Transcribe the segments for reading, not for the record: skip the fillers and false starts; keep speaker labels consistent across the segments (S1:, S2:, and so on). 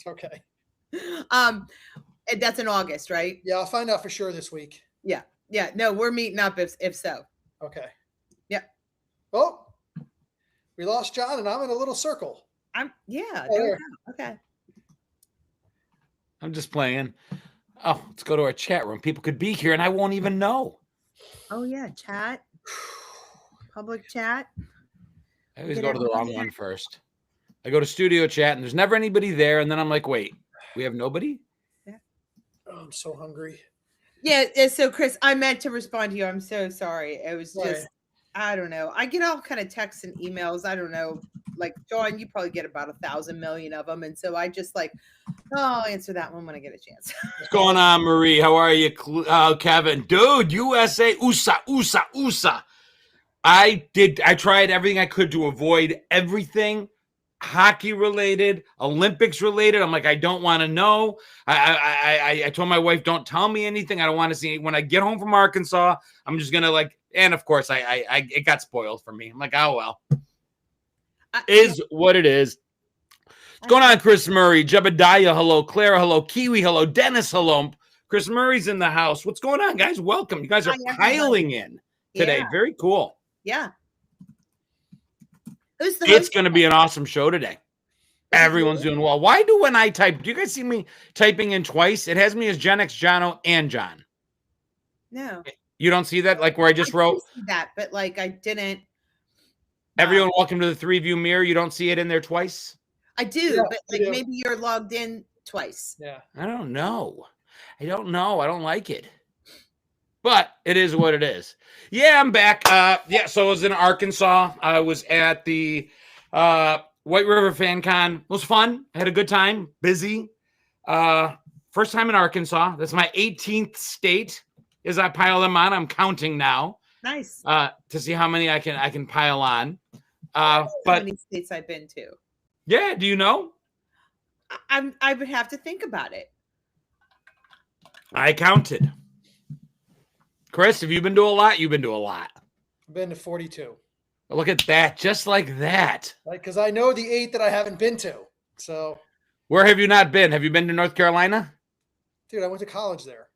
S1: Okay.
S2: And that's in August, right?
S1: Yeah, I'll find out for sure this week.
S2: Yeah. Yeah. No, we're meeting up if so.
S1: Okay.
S2: Yeah.
S1: Oh, we lost John, and I'm in a little circle.
S2: Yeah.
S1: Oh,
S2: There we
S1: there.
S2: go. Okay.
S3: I'm just playing. Oh, let's go to our chat room. People could be here, and I won't even know.
S2: Oh yeah, chat. Public chat.
S3: I always go to the wrong one first. I go to studio chat, and there's never anybody there, and then I'm like, wait, we have nobody?
S1: Oh, I'm so hungry.
S2: Yeah. So Chris, I meant to respond to you. I'm so sorry. It was just, I don't know. I get all kind of texts and emails. I don't know. Like John, you probably get about 1,000 million of them. And so I just like, oh, I'll answer that one when I get a chance.
S3: What's going on, Marie? How are you, Kevin? Dude, USA, USA. I tried everything I could to avoid everything hockey related, Olympics related. I'm like, I don't want to know. I told my wife, don't tell me anything. I don't want to see. When I get home from Arkansas, I'm just gonna like. And of course, it got spoiled for me. I'm like, oh well, what it is. What's going on, Chris Murray, Jebediah? Hello, Clara. Hello, Kiwi. Hello, Dennis. Hello, Chris Murray's in the house. What's going on, guys? Welcome. You guys are piling in today.
S2: Yeah.
S3: Very cool.
S2: Yeah.
S3: It's going to be an awesome show today. Everyone's doing well. Why do when I type, do you guys see me typing in twice? It has me as Gen X, Jono, and John.
S2: No.
S3: You don't see that? Like where I just wrote?
S2: See that, but like I didn't.
S3: Everyone, welcome to the ThreeView Mirror. You don't see it in there twice?
S2: I do, but like maybe you're logged in twice.
S1: Yeah.
S3: I don't know. I don't like it. But it is what it is. Yeah, I'm back. So I was in Arkansas. I was at the White River Fan Con. It was fun. I had a good time. Busy. First time in Arkansas. That's my 18th state. As I pile them on, I'm counting now.
S2: Nice.
S3: To see how many I can pile on.
S2: But how many states I've been to?
S3: Yeah. Do you know?
S2: I would have to think about it.
S3: I counted. Chris, have you been to a lot? You've been to a lot.
S1: I've been to 42.
S3: Look at that. Just like that.
S1: Like, because I know the 8 that I haven't been to. So.
S3: Where have you not been? Have you been to North Carolina?
S1: Dude, I went to college there.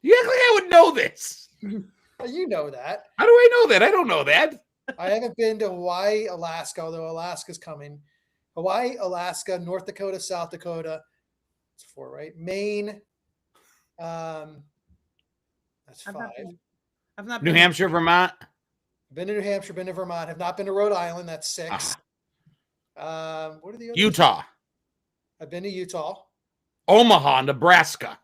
S3: You act like I would know this.
S1: You know that.
S3: How do I know that? I don't know that.
S1: I haven't been to Hawaii, Alaska, although Alaska's coming. Hawaii, Alaska, North Dakota, South Dakota. That's 4, right? Maine. That's 5.
S2: I've not
S3: New Hampshire, Vermont.
S1: Been to New Hampshire, been to Vermont. Have not been to Rhode Island. That's 6. What are the others?
S3: Utah.
S1: I've been to Utah.
S3: Omaha, Nebraska.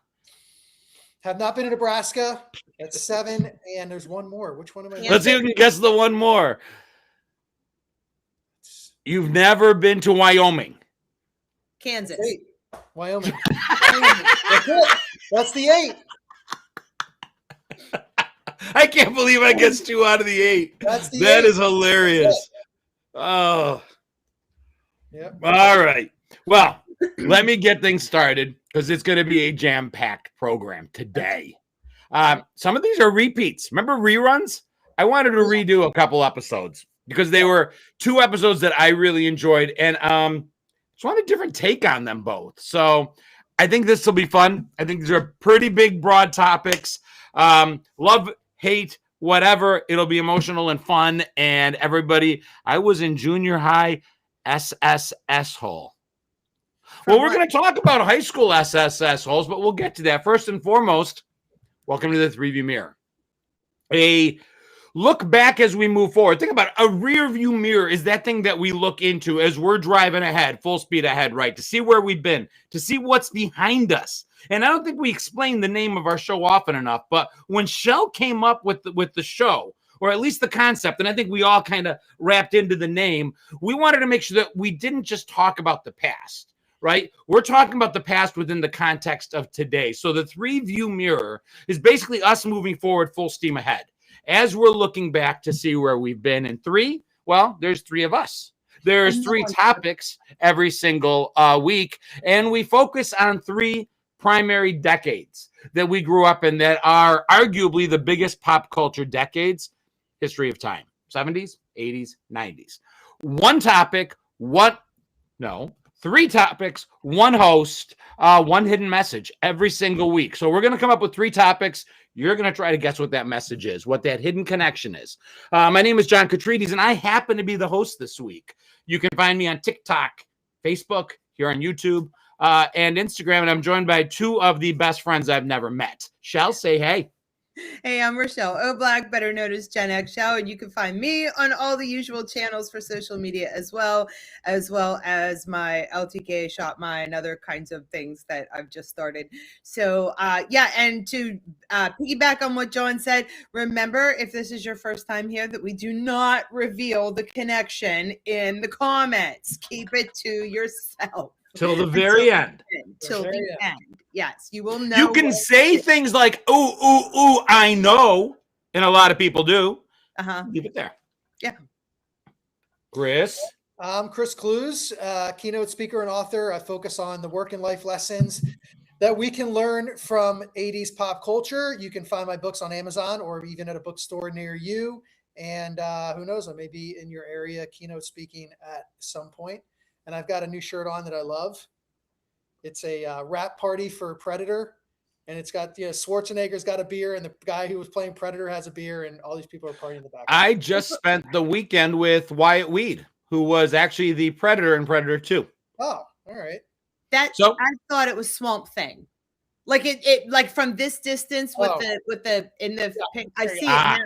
S1: Have not been to Nebraska. That's 7. And there's one more. Which one am I?
S3: Let's see if we can guess the one more. You've never been to Wyoming.
S2: Kansas.
S1: 8. Wyoming. That's it. That's the 8.
S3: I can't believe I guessed 2 out of the 8.
S1: That's the
S3: That
S1: 8.
S3: is hilarious. Oh.
S1: Yep.
S3: All right. Well, let me get things started because it's going to be a jam-packed program today. Some of these are repeats. Remember reruns? I wanted to redo a couple episodes because they were 2 episodes that I really enjoyed, and just want a different take on them both. So I think this will be fun. I think these are pretty big, broad topics. Love, hate, whatever. It'll be emotional and fun. And everybody, I was in junior high SSS hole. Well, we're going to talk about high school SSS holes, but we'll get to that. First and foremost, welcome to the ThreeView Mirror. A look back as we move forward. Think about it. A rear view mirror is that thing that we look into as we're driving ahead, full speed ahead, right? To see where we've been, to see what's behind us. And I don't think we explain the name of our show often enough, but when Shell came up with the show, or at least the concept, and I think we all kind of wrapped into the name, we wanted to make sure that we didn't just talk about the past, right? We're talking about the past within the context of today. So the ThreeView Mirror is basically us moving forward full steam ahead as we're looking back to see where we've been. In 3, well, there's 3 of us. There's 3 topics every single week, and we focus on 3 primary decades that we grew up in that are arguably the biggest pop culture decades, history of 3 topics, 1 host, 1 hidden message every single week. So we're going to come up with 3 topics. You're going to try to guess what that message is, what that hidden connection is. My name is John Catrides, and I happen to be the host this week. You can find me on TikTok, Facebook, here on YouTube, and Instagram, and I'm joined by 2 of the best friends I've never met. Shall say hey.
S2: Hey, I'm Rochelle O'Black, better known as Gen X Show, and you can find me on all the usual channels for social media as well as my LTK shop, and other kinds of things that I've just started. So, and to piggyback on what John said, remember, if this is your first time here, that we do not reveal the connection in the comments. Keep it to yourself.
S3: Till the very end.
S2: Till the end. Yes, you will know.
S3: You can say things like, ooh, ooh, ooh, I know. And a lot of people do. Leave it there.
S2: Yeah.
S3: Chris?
S1: I'm Chris Clues, keynote speaker and author. I focus on the work and life lessons that we can learn from 80s pop culture. You can find my books on Amazon or even at a bookstore near you. And who knows, I may be in your area keynote speaking at some point. And I've got a new shirt on that I love. It's a rap party for Predator. And it's got, Schwarzenegger's got a beer, and the guy who was playing Predator has a beer, and all these people are partying in the back.
S3: I just spent the weekend with Wyatt Weed, who was actually the Predator in Predator 2.
S1: Oh, all right.
S2: I thought it was Swamp Thing. Like it like from this distance with the pink, I see it now.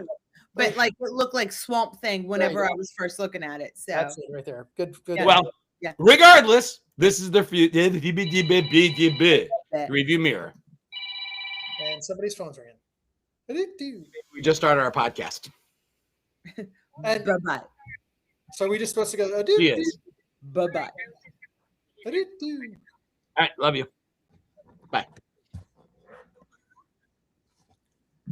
S2: But like it looked like Swamp Thing whenever I was first looking at it. So
S1: that's it right there. Good.
S2: Yeah.
S3: Well, regardless, this is the ThreeView Mirror.
S1: And somebody's phone's ringing.
S3: We just started our podcast.
S1: And
S2: bye-bye.
S1: So we just supposed to go.
S3: Yes.
S2: Bye-bye.
S1: All
S3: right, love you. Bye.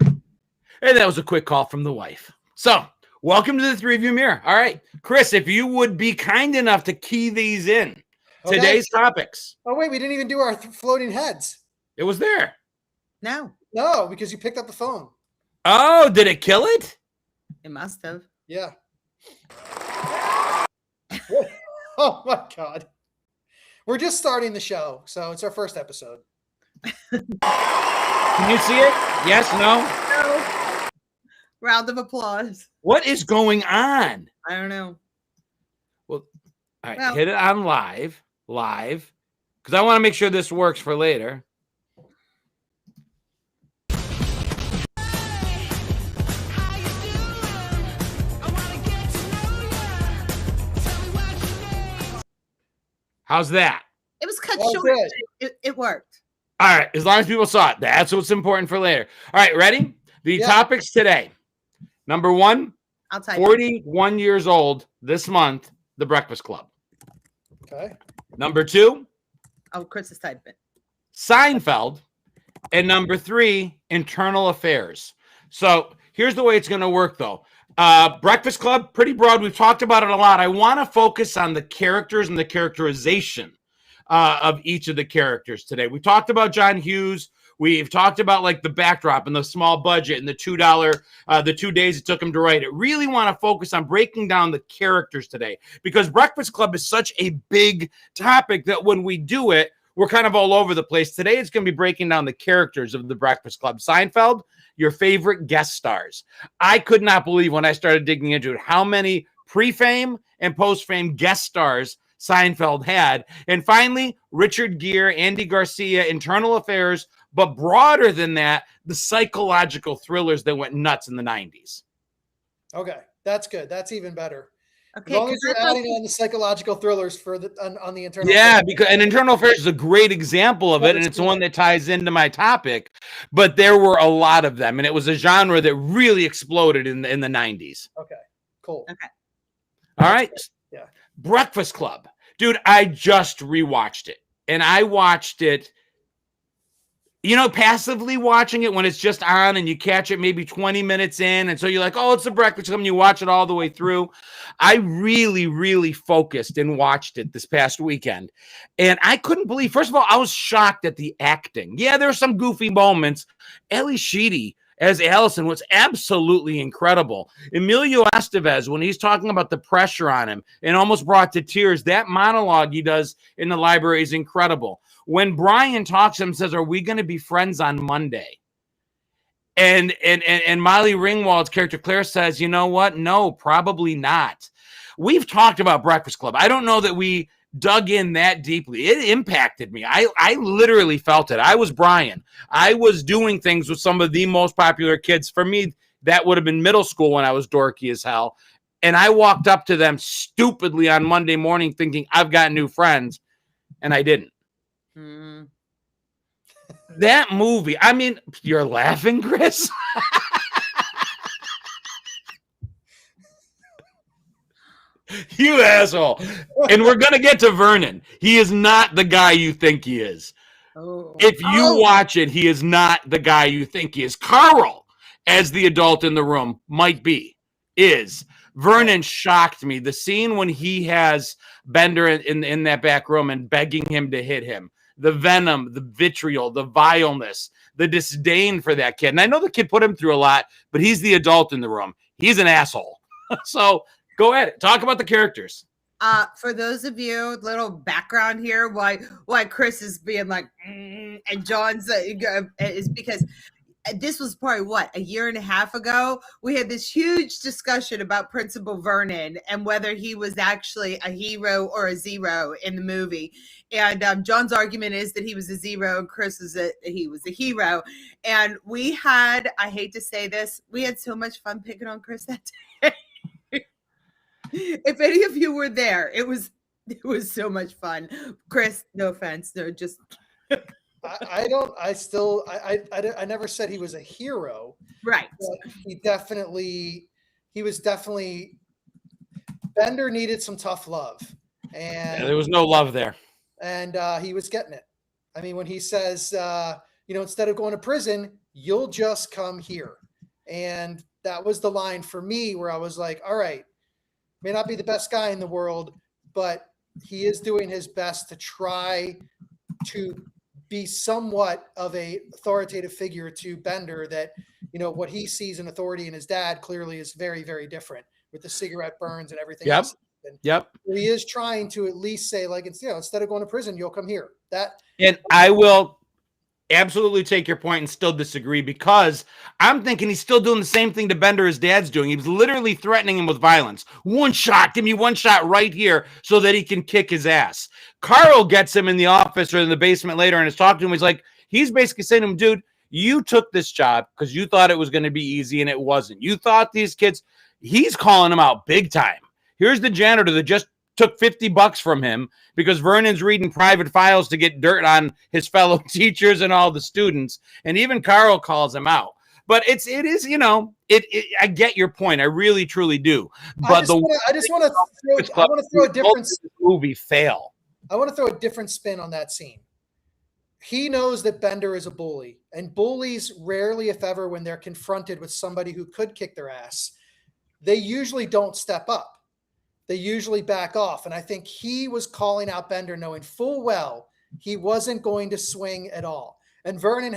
S3: And that was a quick call from the wife. So, welcome to the ThreeView Mirror. All right, Chris, if you would be kind enough to key these in. Okay. Today's topics.
S1: Oh, wait, we didn't even do our floating heads.
S3: It was there.
S2: No,
S1: because you picked up the phone.
S3: Oh, did it kill it?
S2: It must have.
S1: Yeah. Oh, my God. We're just starting the show, so it's our first episode.
S3: Can you see it? Yes, no?
S2: Round of applause.
S3: What is going on?
S2: I don't know.
S3: Well, all right, hit it on live, because I want to make sure this works for later. How's that?
S2: It was cut short. It worked.
S3: All right, as long as people saw it, that's what's important for later. All right, ready? The topics today. Number 1, 41 years old this month, The Breakfast Club.
S1: Okay.
S3: Number 2.
S2: Oh, Chris is typing.
S3: Seinfeld. And number 3, Internal Affairs. So here's the way it's going to work, though. Breakfast Club, pretty broad. We've talked about it a lot. I want to focus on the characters and the characterization of each of the characters today. We talked about John Hughes. We've talked about like the backdrop and the small budget and the $2, the 2 days it took him to write it. Really want to focus on breaking down the characters today, because Breakfast Club is such a big topic that when we do it, we're kind of all over the place. Today, it's going to be breaking down the characters of the Breakfast Club. Seinfeld, your favorite guest stars. I could not believe when I started digging into it how many pre-fame and post-fame guest stars Seinfeld had. And finally, Richard Gere, Andy Garcia, Internal Affairs, but broader than that, the psychological thrillers that went nuts in the 90s.
S1: Okay, that's good. That's even better.
S2: Okay,
S1: as long as you're adding on the psychological thrillers for on the Internal
S3: Affairs. Because Internal Affairs is a great example of it, and it's the one that ties into my topic. But there were a lot of them, and it was a genre that really exploded in the 90s.
S1: Okay, cool.
S2: Okay.
S3: All right.
S1: Yeah.
S3: Breakfast Club. Dude, I just rewatched it, and I watched it, passively watching it when it's just on and you catch it maybe 20 minutes in. And so you're like, oh, it's the Breakfast Club, and you watch it all the way through. I really, really focused and watched it this past weekend. And I couldn't believe, first of all, I was shocked at the acting. Yeah, there were some goofy moments. Ellie Sheedy as Allison was absolutely incredible. Emilio Estevez, when he's talking about the pressure on him and almost brought to tears, that monologue he does in the library is incredible. When Brian talks to him and says, are we going to be friends on Monday? And Molly Ringwald's character Claire says, you know what? No, probably not. We've talked about Breakfast Club. I don't know that we dug in that deeply. It impacted me. I literally felt it. I was Brian. I was doing things with some of the most popular kids. For me, that would have been middle school when I was dorky as hell. And I walked up to them stupidly on Monday morning thinking I've got new friends, and I didn't.
S2: Mm.
S3: That movie, I mean, you're laughing, Chris? You asshole. And we're going to get to Vernon. He is not the guy you think he is.
S2: Oh.
S3: If you watch it, he is not the guy you think he is. Carl, as the adult in the room, might be, is. Vernon shocked me. The scene when he has Bender in that back room and begging him to hit him. The venom, the vitriol, the vileness, the disdain for that kid. And I know the kid put him through a lot, but he's the adult in the room. He's an asshole. So go ahead. Talk about the characters.
S2: For those of you, little background here, why Chris is being like, and John's is because this was probably a year and a half ago. We had this huge discussion about Principal Vernon and whether he was actually a hero or a zero in the movie. And John's argument is that he was a zero and Chris is he was a hero. And we had, I hate to say this, we had so much fun picking on Chris that day. If any of you were there, it was so much fun. Chris, no offense, no, just.
S1: I never said he was a hero.
S2: Right.
S1: He was definitely, Bender needed some tough love. And
S3: there was no love there.
S1: And he was getting it. I mean, when he says, instead of going to prison, you'll just come here. And that was the line for me where I was like, all right, may not be the best guy in the world, but he is doing his best to try to be somewhat of a authoritative figure to Bender that, what he sees in authority in his dad clearly is very, very different with the cigarette burns and everything else.
S3: Yep.
S1: He is trying to at least say, like, instead of going to prison, you'll come here.
S3: And I will absolutely take your point and still disagree because I'm thinking he's still doing the same thing to Bender his dad's doing. He was literally threatening him with violence. One shot, give me one shot right here so that he can kick his ass. Carl gets him in the office or in the basement later and is talking to him. He's basically saying to him, dude, you took this job because you thought it was going to be easy and it wasn't. You thought these kids, he's calling them out big time. Here's the janitor that just took $50 from him because Vernon's reading private files to get dirt on his fellow teachers and all the students. And even Carl calls him out. But it is, I get your point. I really, truly do. But
S1: I just want to throw a different
S3: movie fail.
S1: I want to throw a different spin on that scene. He knows that Bender is a bully, and bullies rarely, if ever, when they're confronted with somebody who could kick their ass, they usually don't step up. They usually back off. And I think he was calling out Bender knowing full well he wasn't going to swing at all. And Vernon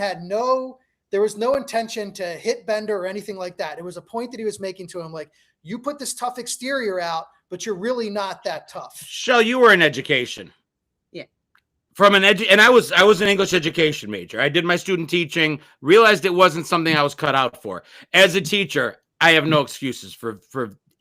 S1: there was no intention to hit Bender or anything like that. It was a point that he was making to him, like, you put this tough exterior out, but you're really not that tough.
S3: Shell, you were in education.
S2: Yeah.
S3: And I was an English education major. I did my student teaching, realized it wasn't something I was cut out for. As a teacher, I have no excuses for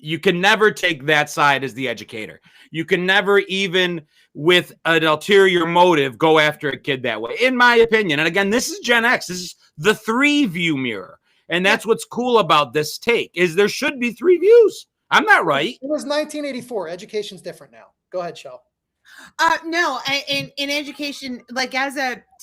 S3: you can never take that side as the educator. You can never, even with an ulterior motive, go after a kid that way, in my opinion. And again, this is Gen X. This is the ThreeView Mirror. And that's what's cool about this take, is there should be three views. I'm not right.
S1: It was 1984. Education's different now. Go ahead, Shell.
S2: No, in education,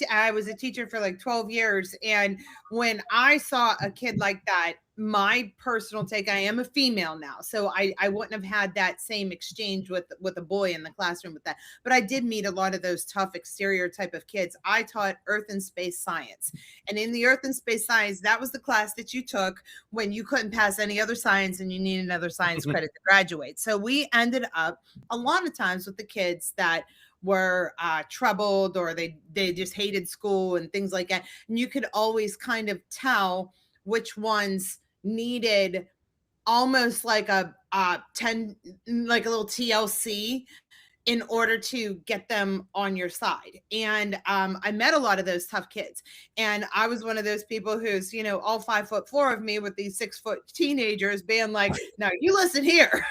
S2: I was a teacher for 12 years. And when I saw a kid like that, my personal take, I am a female now, so I wouldn't have had that same exchange with a boy in the classroom with that. But I did meet a lot of those tough exterior type of kids. I taught Earth and Space Science. And in the Earth and Space Science, that was the class that you took when you couldn't pass any other science and you needed another science credit to graduate. So we ended up a lot of times with the kids that were troubled, or they just hated school and things like that. And you could always kind of tell which ones needed almost like a little TLC in order to get them on your side. And I met a lot of those tough kids. And I was one of those people who's, all 5'4" of me with these 6-foot teenagers being like, now you listen here.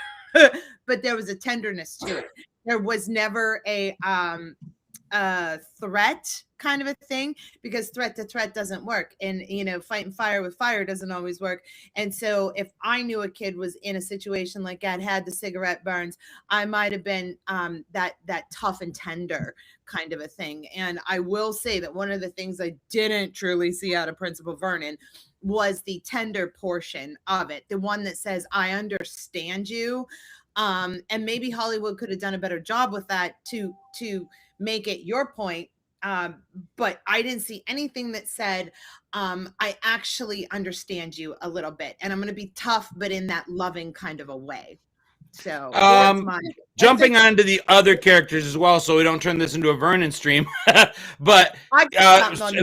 S2: But there was a tenderness to it. There was never a threat kind of a thing, because threat to threat doesn't work, and fighting fire with fire doesn't always work. And so if I knew a kid was in a situation like that, had the cigarette burns, I might have been that tough and tender kind of a thing. And I will say that one of the things I didn't truly see out of Principal Vernon was the tender portion of it, the one that says, I understand you. And maybe Hollywood could have done a better job with that to make it your point. But I didn't see anything that said, I actually understand you a little bit, and I'm going to be tough, but in that loving kind of a way. So
S3: jumping onto the other characters as well, so we don't turn this into a Vernon stream. But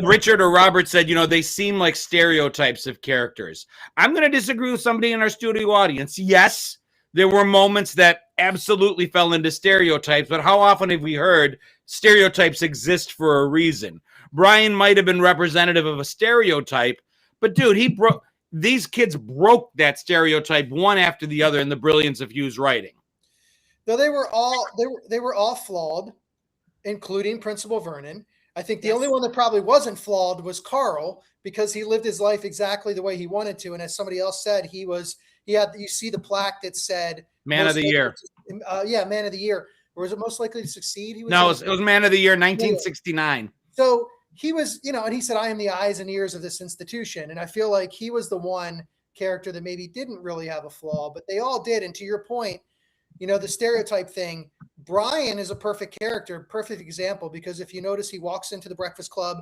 S3: Richard or Robert said, they seem like stereotypes of characters. I'm going to disagree with somebody in our studio audience. Yes, there were moments that absolutely fell into stereotypes, but how often have we heard stereotypes exist for a reason? Brian might have been representative of a stereotype, but dude, these kids broke that stereotype one after the other in the brilliance of Hugh's writing.
S1: Though they were all flawed, including Principal Vernon. I think the only one that probably wasn't flawed was Carl, because he lived his life exactly the way he wanted to. And as somebody else said, you see the plaque that said
S3: Man of the Year.
S1: Man of the Year. Or was it most likely to succeed?
S3: It was Man of the Year, 1969.
S1: So he was, and he said, I am the eyes and ears of this institution. And I feel like he was the one character that maybe didn't really have a flaw, but they all did. And to your point, the stereotype thing, Brian is a perfect character, perfect example, because if you notice, he walks into the Breakfast Club,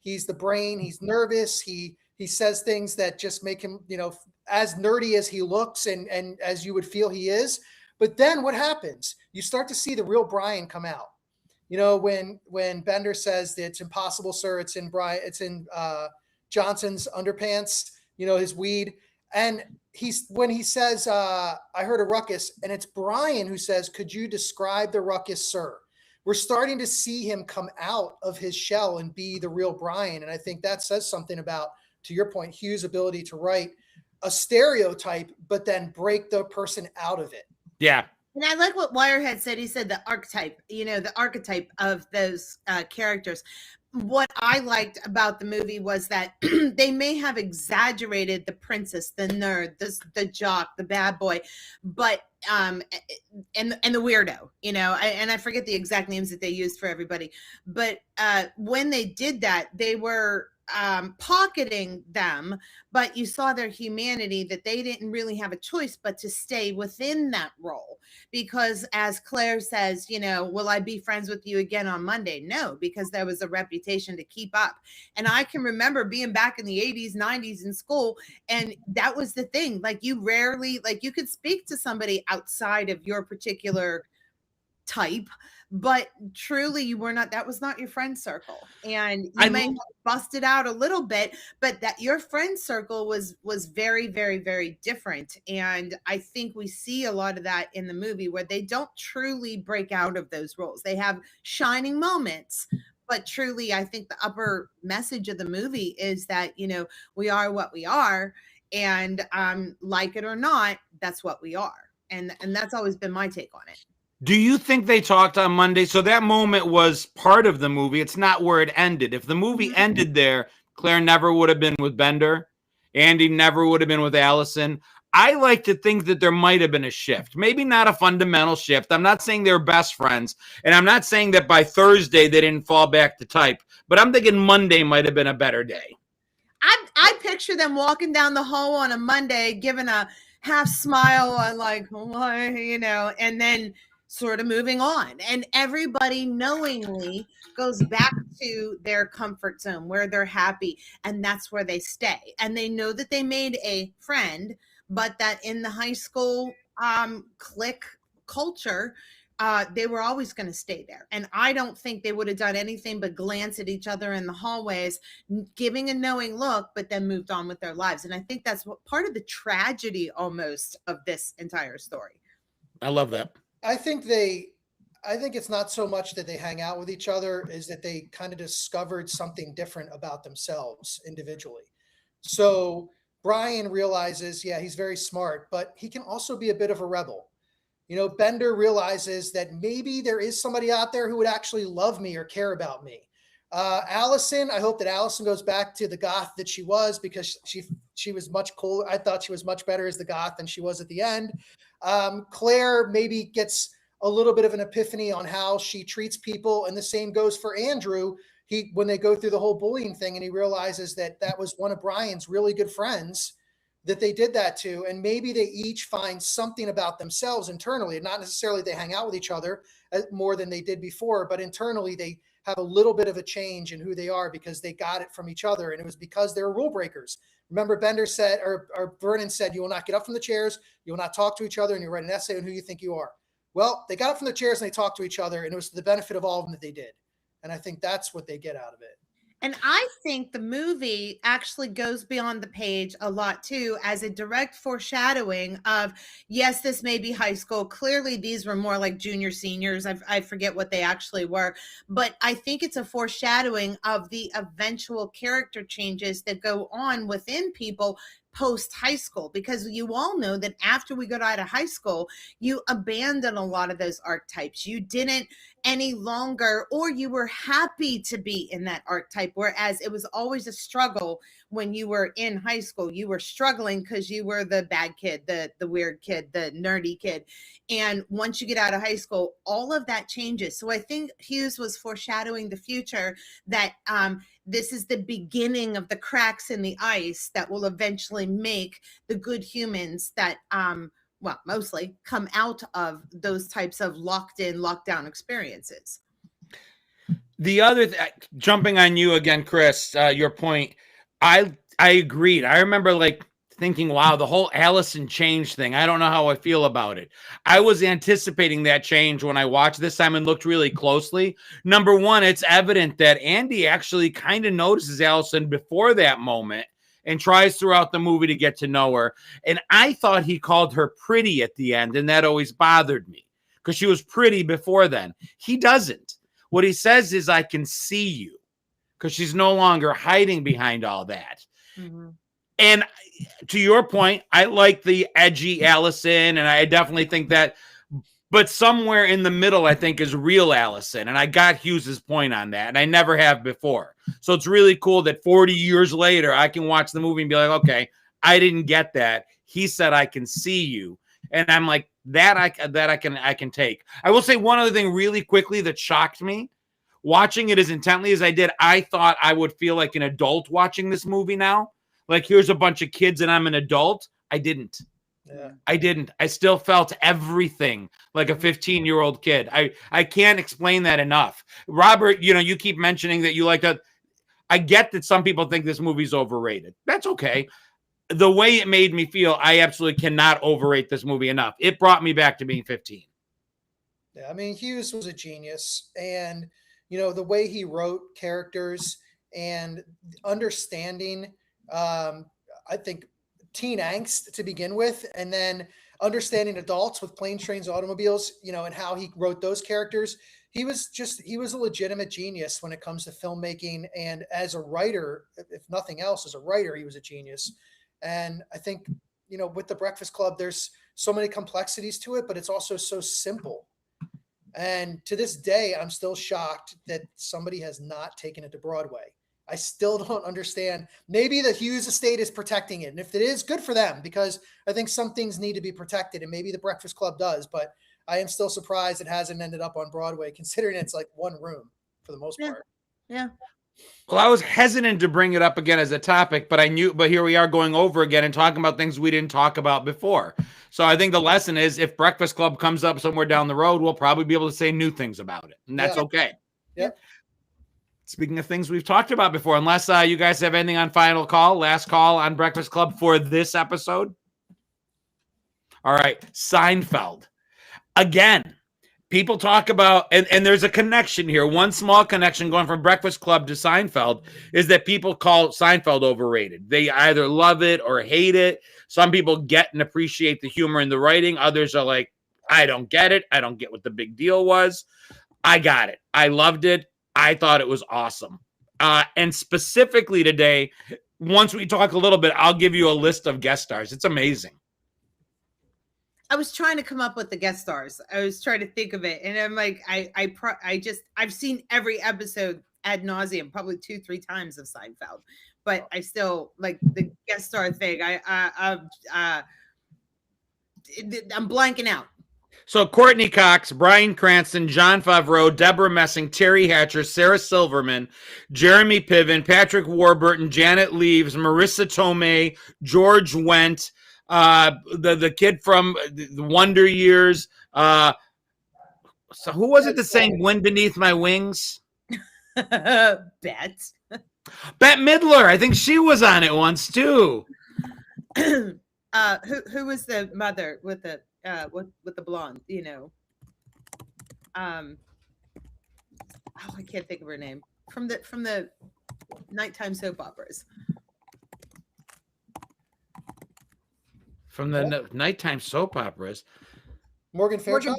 S1: he's the brain, he's nervous, he says things that just make him, as nerdy as he looks and as you would feel he is. But then what happens? You start to see the real Brian come out. When Bender says that it's impossible, sir, it's in Johnson's underpants, his weed. And when he says, I heard a ruckus, and it's Brian who says, could you describe the ruckus, sir? We're starting to see him come out of his shell and be the real Brian. And I think that says something about, to your point, Hugh's ability to write a stereotype, but then break the person out of it.
S3: Yeah.
S2: And I like what Wirehead said. He said the archetype of those characters. What I liked about the movie was that they may have exaggerated the princess, the nerd, the jock, the bad boy, but and the weirdo, and I forget the exact names that they used for everybody. But when they did that, they were pocketing them, but you saw their humanity, that they didn't really have a choice but to stay within that role. Because as Claire says, will I be friends with you again on Monday? No, because there was a reputation to keep up. And I can remember being back in the 80s, 90s in school, and that was the thing. Like, you rarely, you could speak to somebody outside of your particular type, but truly that was not your friend circle. And you may have busted out a little bit, but that your friend circle was very, very, very different. And I think we see a lot of that in the movie, where they don't truly break out of those roles. They have shining moments, but truly, I think the upper message of the movie is that, we are what we are, and like it or not, that's what we are. And that's always been my take on it.
S3: Do you think they talked on Monday? So that moment was part of the movie. It's not where it ended. If the movie ended there, Claire never would have been with Bender. Andy never would have been with Allison. I like to think that there might have been a shift. Maybe not a fundamental shift. I'm not saying they're best friends. And I'm not saying that by Thursday they didn't fall back to type. But I'm thinking Monday might have been a better day.
S2: I picture them walking down the hall on a Monday, giving a half smile on and then sort of moving on, and everybody knowingly goes back to their comfort zone where they're happy, and that's where they stay. And they know that they made a friend, but that in the high school clique culture, they were always going to stay there. And I don't think they would have done anything but glance at each other in the hallways, giving a knowing look, but then moved on with their lives. And I think that's what part of the tragedy almost of this entire story.
S3: I love that.
S1: I think it's not so much that they hang out with each other, is that they kind of discovered something different about themselves individually. So Brian realizes, yeah, he's very smart, but he can also be a bit of a rebel. Bender realizes that maybe there is somebody out there who would actually love me or care about me. Allison, I hope that Allison goes back to the goth that she was, because she was much cooler. I thought she was much better as the goth than she was at the end. Claire maybe gets a little bit of an epiphany on how she treats people. And the same goes for Andrew. When they go through the whole bullying thing, and he realizes that that was one of Brian's really good friends that they did that to. And maybe they each find something about themselves internally, and not necessarily they hang out with each other more than they did before, but internally they have a little bit of a change in who they are because they got it from each other. And it was because they're rule breakers. Remember, Bender said, or Vernon said, you will not get up from the chairs, you will not talk to each other, and you write an essay on who you think you are. Well, they got up from the chairs and they talked to each other, and it was to the benefit of all of them that they did. And I think that's what they get out of it.
S2: And I think the movie actually goes beyond the page a lot too, as a direct foreshadowing of, yes, this may be high school. Clearly, these were more like junior seniors. I forget what they actually were, but I think it's a foreshadowing of the eventual character changes that go on within people post high school, because you all know that after we got out of high school, you abandon a lot of those archetypes. You didn't any longer, or you were happy to be in that archetype, whereas it was always a struggle when you were in high school. You were struggling because you were the bad kid, the weird kid, the nerdy kid. And once you get out of high school, all of that changes. So I think Hughes was foreshadowing the future, that this is the beginning of the cracks in the ice that will eventually make the good humans that mostly come out of those types of lockdown experiences.
S3: The other jumping on you again, Chris, your point, I agreed. I remember thinking, wow, the whole Allison change thing, I don't know how I feel about it. I was anticipating that change when I watched this time and looked really closely. Number one, it's evident that Andy actually kind of notices Allison before that moment and tries throughout the movie to get to know her. And I thought he called her pretty at the end, and that always bothered me because she was pretty before then. He doesn't. What he says is, I can see you, because she's no longer hiding behind all that. Mm-hmm. And to your point, I like the edgy Allison, and I definitely think that, but somewhere in the middle, I think, is real Allison. And I got Hughes's point on that, and I never have before. So it's really cool that 40 years later, I can watch the movie and be like, okay, I didn't get that. He said, I can see you. And I'm like, I can take. I will say one other thing really quickly that shocked me. Watching it as intently as I did, I thought I would feel like an adult watching this movie now. Like, here's a bunch of kids and I'm an adult. I didn't. Yeah. I didn't. I still felt everything like a 15-year-old kid. I can't explain that enough. Robert, you keep mentioning that you like that. I get that some people think this movie's overrated. That's okay. The way it made me feel, I absolutely cannot overrate this movie enough. It brought me back to being 15.
S1: Yeah, I mean, Hughes was a genius. And, the way he wrote characters and understanding, I think, teen angst to begin with, and then understanding adults with planes, trains, automobiles, and how he wrote those characters. He was a legitimate genius when it comes to filmmaking. And as a writer, if nothing else, as a writer, he was a genius. And I think, with The Breakfast Club, there's so many complexities to it, but it's also so simple. And to this day, I'm still shocked that somebody has not taken it to Broadway. I still don't understand. Maybe the Hughes estate is protecting it. And if it is, good for them, because I think some things need to be protected, and maybe The Breakfast Club does. But I am still surprised it hasn't ended up on Broadway, considering it's like one room for the most part.
S2: Yeah.
S3: Well, I was hesitant to bring it up again as a topic, but here we are going over again and talking about things we didn't talk about before. So I think the lesson is, if Breakfast Club comes up somewhere down the road, we'll probably be able to say new things about it. And that's okay.
S1: Yeah.
S3: Speaking of things we've talked about before, unless you guys have anything on last call on Breakfast Club for this episode. All right. Seinfeld. Again, people talk about, and there's a connection here. One small connection going from Breakfast Club to Seinfeld is that people call Seinfeld overrated. They either love it or hate it. Some people get and appreciate the humor in the writing. Others are like, I don't get it. I don't get what the big deal was. I got it. I loved it. I thought it was awesome. And specifically today, once we talk a little bit, I'll give you a list of guest stars. It's amazing.
S2: I was trying to come up with the guest stars. I was trying to think of it, and I'm like, I've seen every episode ad nauseum, probably 2-3 times of Seinfeld, but I still like the guest star thing. I'm blanking out.
S3: So Courtney Cox, Bryan Cranston, Jon Favreau, Deborah Messing, Terry Hatcher, Sarah Silverman, Jeremy Piven, Patrick Warburton, Janet Leaves, Marissa Tomei, George Wendt, the kid from the Wonder Years. So who was it that sang "Wind Beneath My Wings"?
S2: Bette
S3: Midler. I think she was on it once too.
S2: Who was the mother with the blonde? You know. I can't think of her name from the nighttime soap operas.
S3: From the nighttime soap operas.
S1: Morgan Fairchild?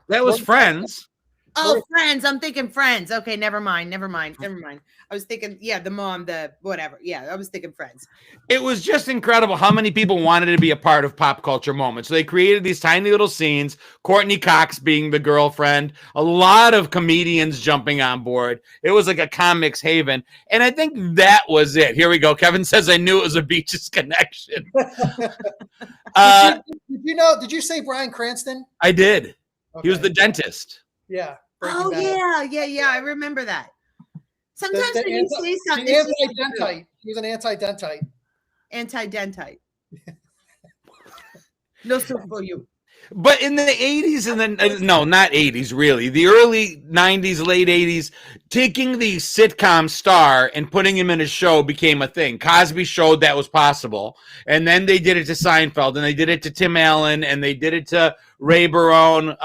S3: That was Friends.
S2: Oh, Friends. I'm thinking Friends. Okay, never mind. I was thinking, the mom, the whatever. Yeah, I was thinking Friends.
S3: It was just incredible how many people wanted to be a part of pop culture moments. So they created these tiny little scenes, Courtney Cox being the girlfriend, a lot of comedians jumping on board. It was like a comics haven. And I think that was it. Here we go. Kevin says, I knew it was a Beaches connection.
S1: Did you say Bryan Cranston?
S3: I did.
S1: Okay.
S3: He was the dentist.
S1: Yeah.
S2: Oh, yeah. I remember that. Sometimes when you say something,
S1: anti-dentite. He was an anti-dentite.
S2: Anti-dentite. No soup for you.
S3: But in the 80s and then, no, not 80s really, the early 90s, late 80s, taking the sitcom star and putting him in a show became a thing. Cosby showed that was possible. And then they did it to Seinfeld, and they did it to Tim Allen, and they did it to Ray Barone,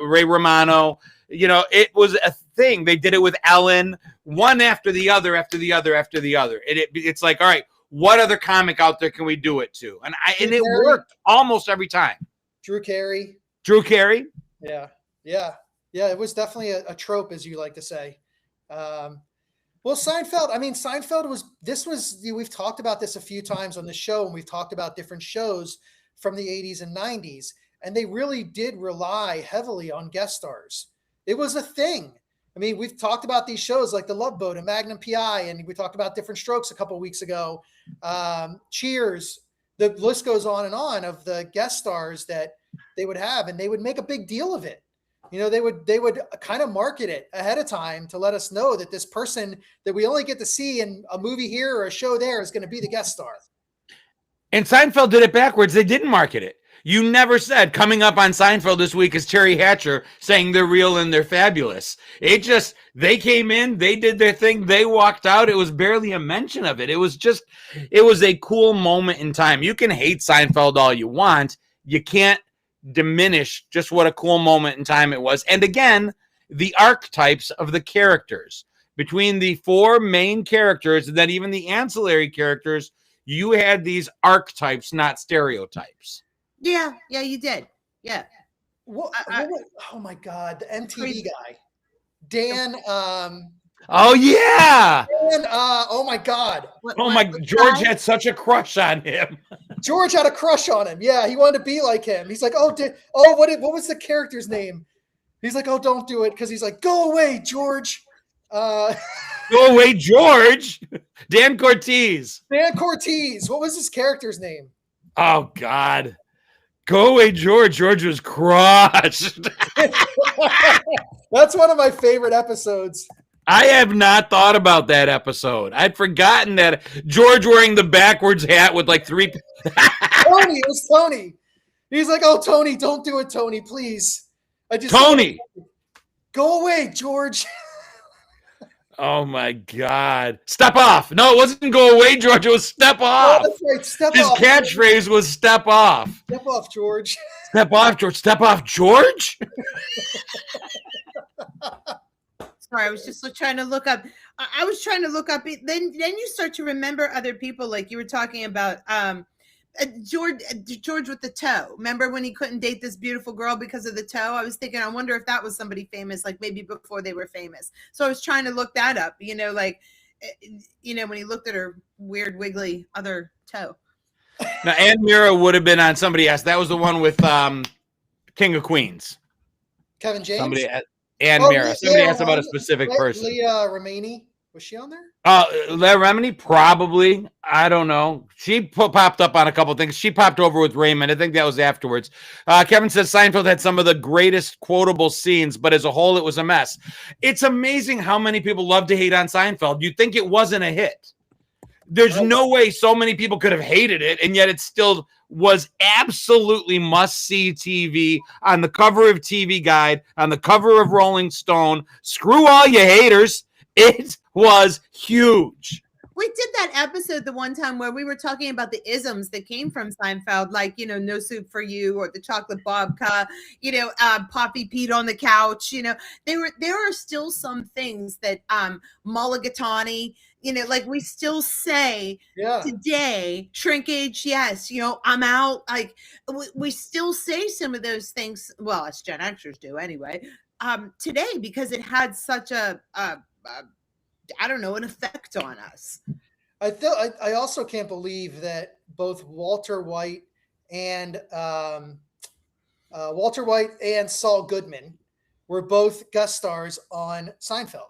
S3: Ray Romano. You know, it was a thing. They did it with Ellen, one after the other, after the other, after the other. It's like, all right, what other comic out there can we do it to? And it worked almost every time.
S1: Drew Carey. Yeah. It was definitely a trope, as you like to say. Well, Seinfeld we've talked about this a few times on the show, and we've talked about different shows from the 80s and 90s, and they really did rely heavily on guest stars. It was a thing. I mean, we've talked about these shows like The Love Boat and Magnum PI, and we talked about Different Strokes a couple of weeks ago. Cheers. The list goes on and on of the guest stars that they would have, and they would make a big deal of it. You know, they would kind of market it ahead of time to let us know that this person that we only get to see in a movie here or a show there is going to be the guest star. And
S3: Seinfeld did it backwards. They didn't market it. You never said, coming up on Seinfeld this week is Terry Hatcher saying they're real and they're fabulous. They came in, they did their thing, they walked out. It was barely a mention of it. It was a cool moment in time. You can hate Seinfeld all you want. You can't diminish just what a cool moment in time it was. And again, the archetypes of the characters. Between the four main characters and then even the ancillary characters, you had these archetypes, not stereotypes.
S2: Yeah, you did. Yeah.
S1: Oh my God, the MTV guy, Dan.
S3: Oh yeah.
S1: Dan, oh my God.
S3: George had such a crush on him.
S1: George had a crush on him. Yeah, he wanted to be like him. He's like, what was the character's name? He's like, oh, don't do it, because he's like, go away, George.
S3: Go away, George. Dan Cortese.
S1: What was his character's name?
S3: Oh God. Go away, George. George was crushed.
S1: That's one of my favorite episodes.
S3: I have not thought about that episode. I'd forgotten that George wearing the backwards hat with like three.
S1: Tony, it was Tony. He's like, oh, Tony, don't do it, Tony, please.
S3: Tony.
S1: Go away, George.
S3: Oh my God. Step off. No, it wasn't go away, George. It was step off.
S1: Oh, that's right. Step
S3: His
S1: off.
S3: catchphrase was step off.
S1: Step off, George.
S3: Step off, George. Step off, George.
S2: Sorry, I was just trying to look up. I was trying to look up. Then you start to remember other people, like you were talking about. George with the toe. Remember when he couldn't date this beautiful girl because of the toe? I was thinking, I wonder if that was somebody famous, like maybe before they were famous. So I was trying to look that up. When he looked at her weird, wiggly other toe.
S3: Now, Ann Mira would have been on somebody else. That was the one with King of Queens.
S1: Kevin James.
S3: Ann Mira. Somebody asked about a specific person.
S1: Leah Remini. Was she on there?
S3: Leah Remini, probably. I don't know. She popped up on a couple things. She popped over with Raymond. I think that was afterwards. Kevin says Seinfeld had some of the greatest quotable scenes, but as a whole, it was a mess. It's amazing how many people love to hate on Seinfeld. You'd think it wasn't a hit. There's no way so many people could have hated it, and yet it still was absolutely must-see TV on the cover of TV Guide, on the cover of Rolling Stone. Screw all you haters. It was huge.
S2: We did that episode the one time where we were talking about the isms that came from Seinfeld, like, no soup for you, or the chocolate babka, Poppy peed on the couch. There are still some things that mulligatawny, like we still say today, shrinkage, yes, I'm out. Like we still say some of those things. Well, us Gen Xers do anyway, today, because it had such an effect on us.
S1: I also can't believe that both Walter White and Saul Goodman were both guest stars on Seinfeld.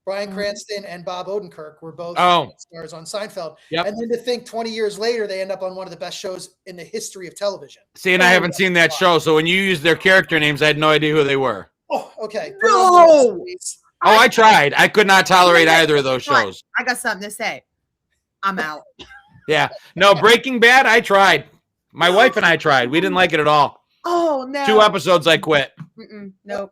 S1: Bryan Cranston and Bob Odenkirk were both guest stars on Seinfeld.
S3: Yep.
S1: And then to think 20 years later, they end up on one of the best shows in the history of television.
S3: See, and I haven't seen that show, so when you used their character names, I had no idea who they were.
S1: Oh, okay.
S2: No!
S3: I tried. I could not tolerate either of those shows.
S2: I got something to say. I'm out.
S3: Yeah. No, Breaking Bad, I tried. My wife and I tried. We didn't like it at all.
S2: Oh, no.
S3: 2 episodes, I quit.
S2: Nope.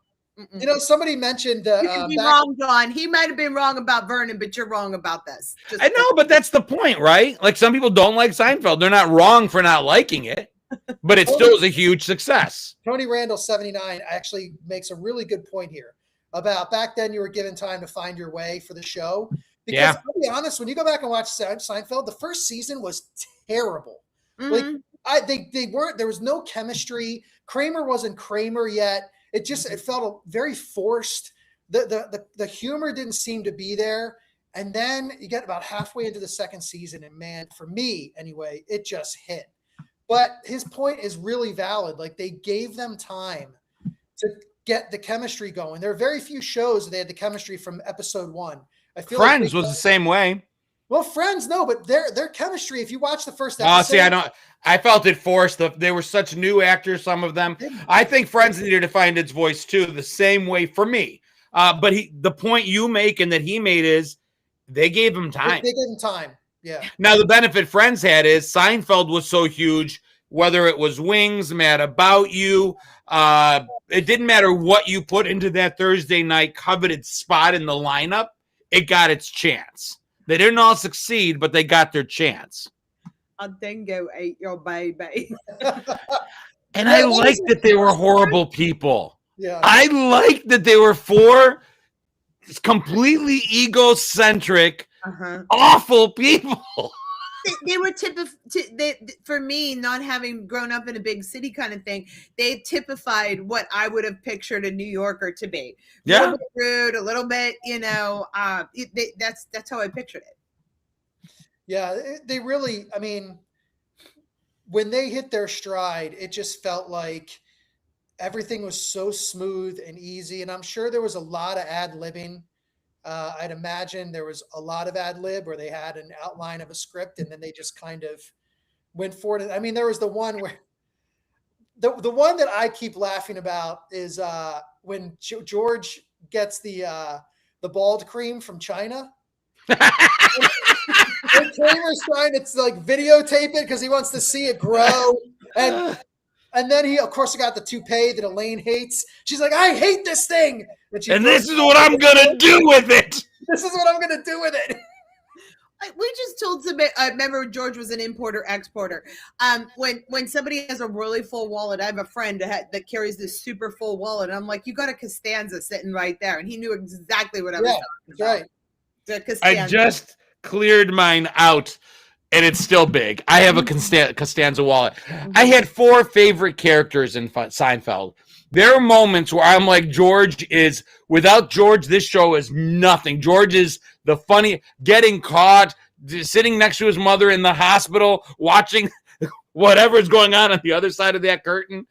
S1: Somebody mentioned
S2: you could be wrong, John. He might have been wrong about Vernon, but you're wrong about this.
S3: I know, but that's the point, right? Like, some people don't like Seinfeld. They're not wrong for not liking it, but it still is a huge success.
S1: Tony Randall 79 actually makes a really good point here about back then you were given time to find your way for the show. Because I'll be honest, when you go back and watch Seinfeld, the first season was terrible.
S2: Mm-hmm.
S1: Like they weren't. There was no chemistry. Kramer wasn't Kramer yet. It felt very forced. The humor didn't seem to be there. And then you get about halfway into the second season, and man, for me anyway, it just hit. But his point is really valid. Like, they gave them time to get the chemistry going. There are very few shows that they had the chemistry from episode 1. I feel
S3: Friends was the same way.
S1: Well, Friends, no, but their chemistry, if you watch the first episode.
S3: I felt it forced. They were such new actors, some of them. I think Friends needed to find its voice too, the same way for me. But the point you make and that he made is they gave him time.
S1: They gave him time. Yeah.
S3: Now, the benefit Friends had is Seinfeld was so huge, whether it was Wings, Mad About You, it didn't matter what you put into that Thursday night coveted spot in the lineup, it got its chance. They didn't all succeed, but they got their chance.
S2: A dingo ate your baby.
S3: And I liked that they were horrible people.
S1: Yeah.
S3: I liked that they were 4 completely egocentric, awful people.
S2: They were for me, not having grown up in a big city kind of thing, they typified what I would have pictured a New Yorker to be.
S3: Yeah.
S2: A little bit rude, a little bit, that's how I pictured it.
S1: Yeah, they really, I mean, when they hit their stride, it just felt like everything was so smooth and easy. And I'm sure there was a lot of ad-libbing. I'd imagine there was a lot of ad-lib where they had an outline of a script and then they just kind of went for it. I mean, there was the one where the one that I keep laughing about is when George gets the bald cream from China. And Kramer's trying to videotape it because he wants to see it grow. And then he, of course, got the toupee that Elaine hates. She's like, I hate this thing.
S3: And this is what I'm going to do with it.
S1: This is what I'm going to do with it.
S2: We just told somebody. I remember George was an importer exporter. When somebody has a really full wallet, I have a friend that carries this super full wallet. And I'm like, you got a Costanza sitting right there, and he knew exactly what I was talking about. Right. The Costanza.
S3: I just cleared mine out, and it's still big. I have a Costanza wallet. I had 4 favorite characters in Seinfeld. There are moments where I'm like, without George, this show is nothing. George is the funny, getting caught, sitting next to his mother in the hospital, watching whatever's going on the other side of that curtain.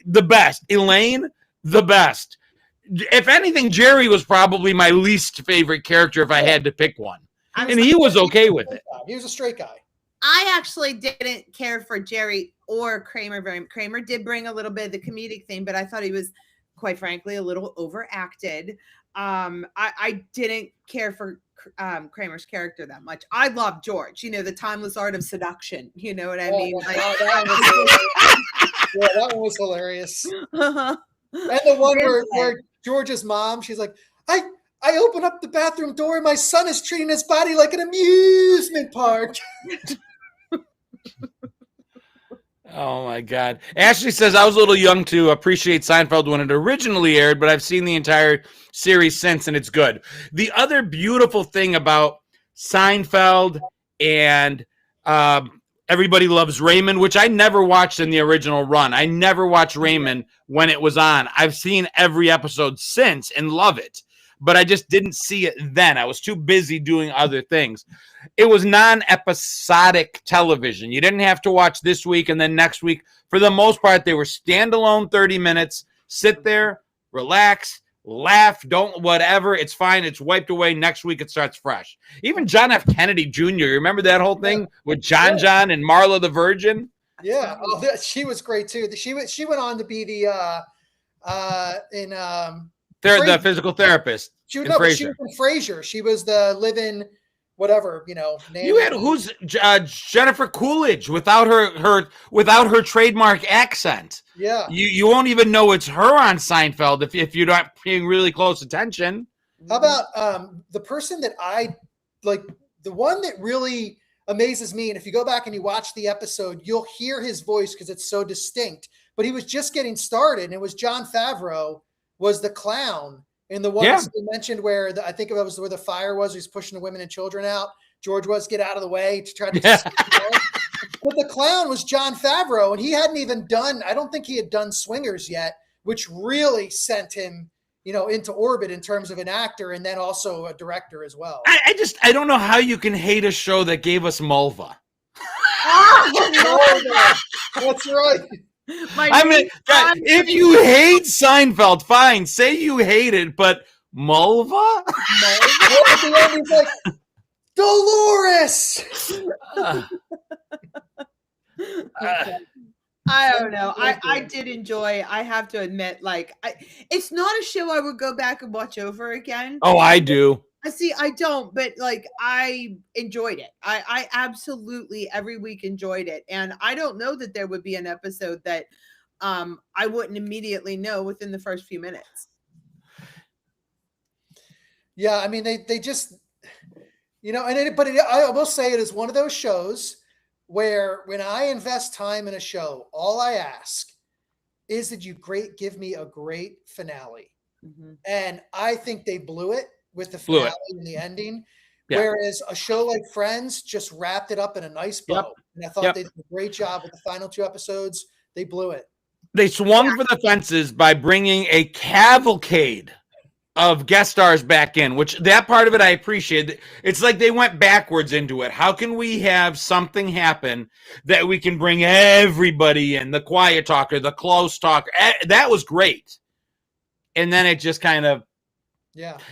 S3: The best. Elaine, the best. If anything, Jerry was probably my least favorite character if I had to pick one. And he was okay with it.
S1: He was a straight guy.
S2: I actually didn't care for Jerry or Kramer Kramer did bring a little bit of the comedic thing, but I thought he was, quite frankly, a little overacted. I didn't care for Kramer's character that much. I love George, the timeless art of seduction. You know what I mean?
S1: That one was hilarious. Uh-huh. And the one where George's mom, she's like, I open up the bathroom door and my son is treating his body like an amusement park.
S3: Oh, my God. Ashley says, I was a little young to appreciate Seinfeld when it originally aired, but I've seen the entire series since, and it's good. The other beautiful thing about Seinfeld and Everybody Loves Raymond, which I never watched in the original run. I never watched Raymond when it was on. I've seen every episode since and love it, but I just didn't see it then. I was too busy doing other things. It was non-episodic television. You didn't have to watch this week and then next week. For the most part, they were standalone 30 minutes. Sit there, relax, laugh, don't whatever. It's fine. It's wiped away. Next week, it starts fresh. Even John F. Kennedy Jr., remember that whole thing with John and Marla the Virgin?
S1: Yeah. Oh, she was great, too. She went on to be the
S3: physical therapist.
S1: She was in Frasier. She was the live-in whatever, name.
S3: You had who's Jennifer Coolidge without her trademark accent.
S1: Yeah.
S3: You won't even know it's her on Seinfeld if you're not paying really close attention.
S1: How about the person that I like, the one that really amazes me, and if you go back and you watch the episode, you'll hear his voice because it's so distinct, but he was just getting started, and it was Jon Favreau was the clown in the one that you mentioned where I think it was where the fire was. He's pushing the women and children out. George was get out of the way to try to. But the clown was Jon Favreau, and he hadn't even done. I don't think he had done Swingers yet, which really sent him, into orbit in terms of an actor and then also a director as well.
S3: I don't know how you can hate a show that gave us Mulva.
S1: That's right.
S3: If you hate Seinfeld, fine. Say you hate it, but Mulva?
S1: At the end, he's like, Dolores!
S2: I don't know. I did enjoy, I have to admit, it's not a show I would go back and watch over again.
S3: Oh, I do.
S2: See, I don't, but I enjoyed it. I absolutely every week enjoyed it. And I don't know that there would be an episode that I wouldn't immediately know within the first few minutes.
S1: Yeah, I mean, they just, I will say it is one of those shows where when I invest time in a show, all I ask is that you give me a great finale. Mm-hmm. And I think they blew it with the finale and the ending. Yeah. Whereas a show like Friends just wrapped it up in a nice bow. Yep. And I thought they did a great job with the final 2 episodes. They blew it.
S3: They swung for the fences by bringing a cavalcade of guest stars back in, which that part of it I appreciate. It's like they went backwards into it. How can we have something happen that we can bring everybody in? The quiet talker, the close talker. That was great. And then it just kind of,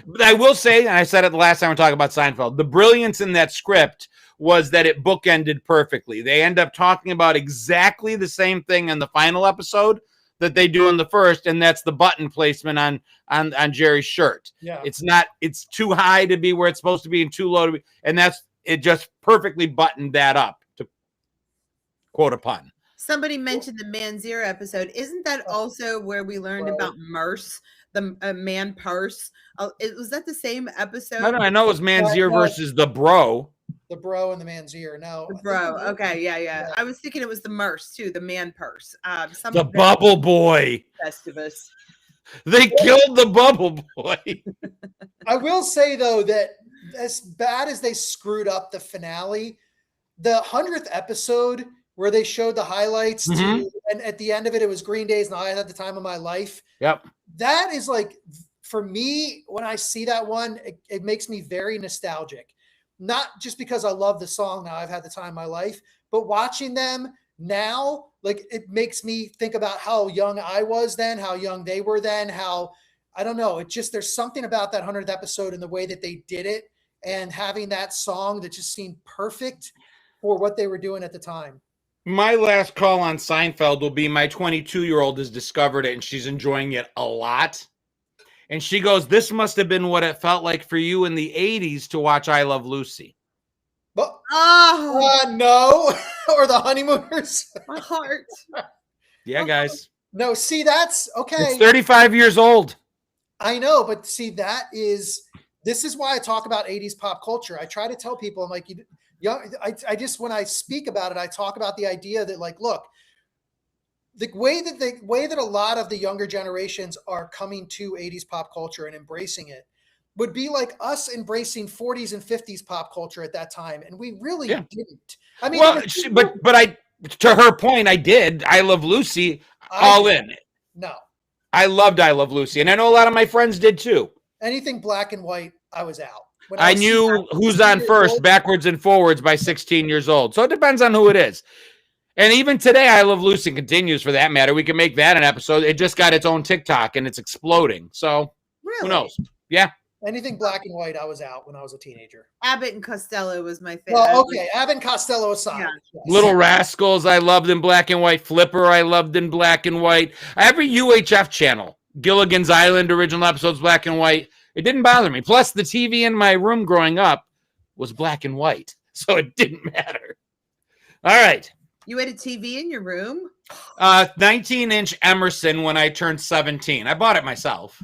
S3: But I will say, and I said it the last time we talked about Seinfeld, the brilliance in that script was that it bookended perfectly. They end up talking about exactly the same thing in the final episode that they do in the first, and that's the button placement on Jerry's shirt. Yeah. It's too high to be where it's supposed to be and too low to be, and it just perfectly buttoned that up, to quote a pun.
S2: Somebody mentioned the Man Zero episode. Isn't that also where we learned about Merce? the man purse. Was that the same episode?
S3: I know it was Man's Ear versus the Bro.
S1: The Bro and the Man's Ear. No,
S2: The Bro. Okay, yeah. I was thinking it was the Merce too, the man purse.
S3: The Bubble Boy.
S2: Festivus.
S3: They killed the Bubble Boy.
S1: I will say though that as bad as they screwed up the finale, the 100th episode where they showed the highlights and at the end of it, it was Green Day's "And I Had the Time of My Life."
S3: Yep.
S1: That is like, for me, when I see that one, it makes me very nostalgic. Not just because I love the song "Now I've Had the Time of My Life," but watching them now, like, it makes me think about how young I was then, how young they were then, how, I don't know, it just, there's something about that 100th episode and the way that they did it and having that song that just seemed perfect for what they were doing at the time.
S3: My last call on Seinfeld will be my 22-year-old has discovered it and she's enjoying it a lot. And she goes, "This must have been what it felt like for you in the 80s to watch I Love Lucy."
S1: But,
S2: oh,
S1: no. Or the Honeymooners.
S2: my heart.
S3: Yeah, guys.
S1: No, see, that's okay.
S3: It's 35 years old.
S1: I know, but see, this is why I talk about 80s pop culture. I try to tell people, I'm like, I just, when I speak about it, I talk about the idea that, like, look, the way that a lot of the younger generations are coming to 80s pop culture and embracing it would be like us embracing 40s and 50s pop culture at that time. And we really didn't. I mean,
S3: well, but to her point, I did. I Love Lucy all in.
S1: No.
S3: I loved I Love Lucy. And I know a lot of my friends did too.
S1: Anything black and white, I was out.
S3: I knew who's on first, backwards and forwards by 16 years old. So it depends on who it is. And even today, I Love Lucy continues for that matter. We can make that an episode. It just got its own TikTok and it's exploding. So who knows? Yeah.
S1: Anything black and white, I was out when I was a teenager.
S2: Abbott and Costello was my favorite.
S1: Well, okay. Abbott and Costello aside.
S2: Yeah.
S1: Yes.
S3: Little Rascals, I loved in black and white. Flipper, I loved in black and white. Every UHF channel, Gilligan's Island original episodes, black and white. It didn't bother me. Plus, the TV in my room growing up was black and white. So it didn't matter. All right.
S2: You had a TV in your room?
S3: 19-inch Emerson when I turned 17. I bought it myself.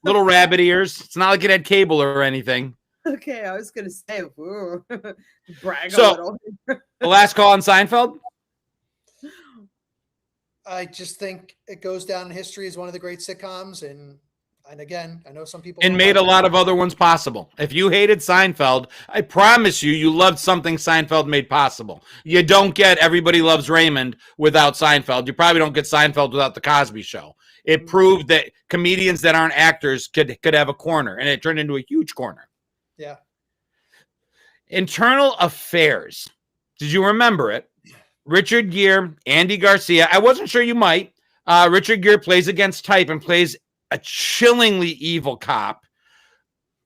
S3: Little rabbit ears. It's not like it had cable or anything.
S2: Okay, I was going to say, brag a little.
S3: The last call on Seinfeld?
S1: I just think it goes down in history as one of the great sitcoms. And again, I know some people...
S3: And made a lot of other ones possible. If you hated Seinfeld, I promise you loved something Seinfeld made possible. You don't get Everybody Loves Raymond without Seinfeld. You probably don't get Seinfeld without The Cosby Show. It proved that comedians that aren't actors could have a corner, and it turned into a huge corner.
S1: Yeah.
S3: Internal Affairs. Did you remember it? Richard Gere, Andy Garcia. I wasn't sure you might. Richard Gere plays against type and plays a chillingly evil cop.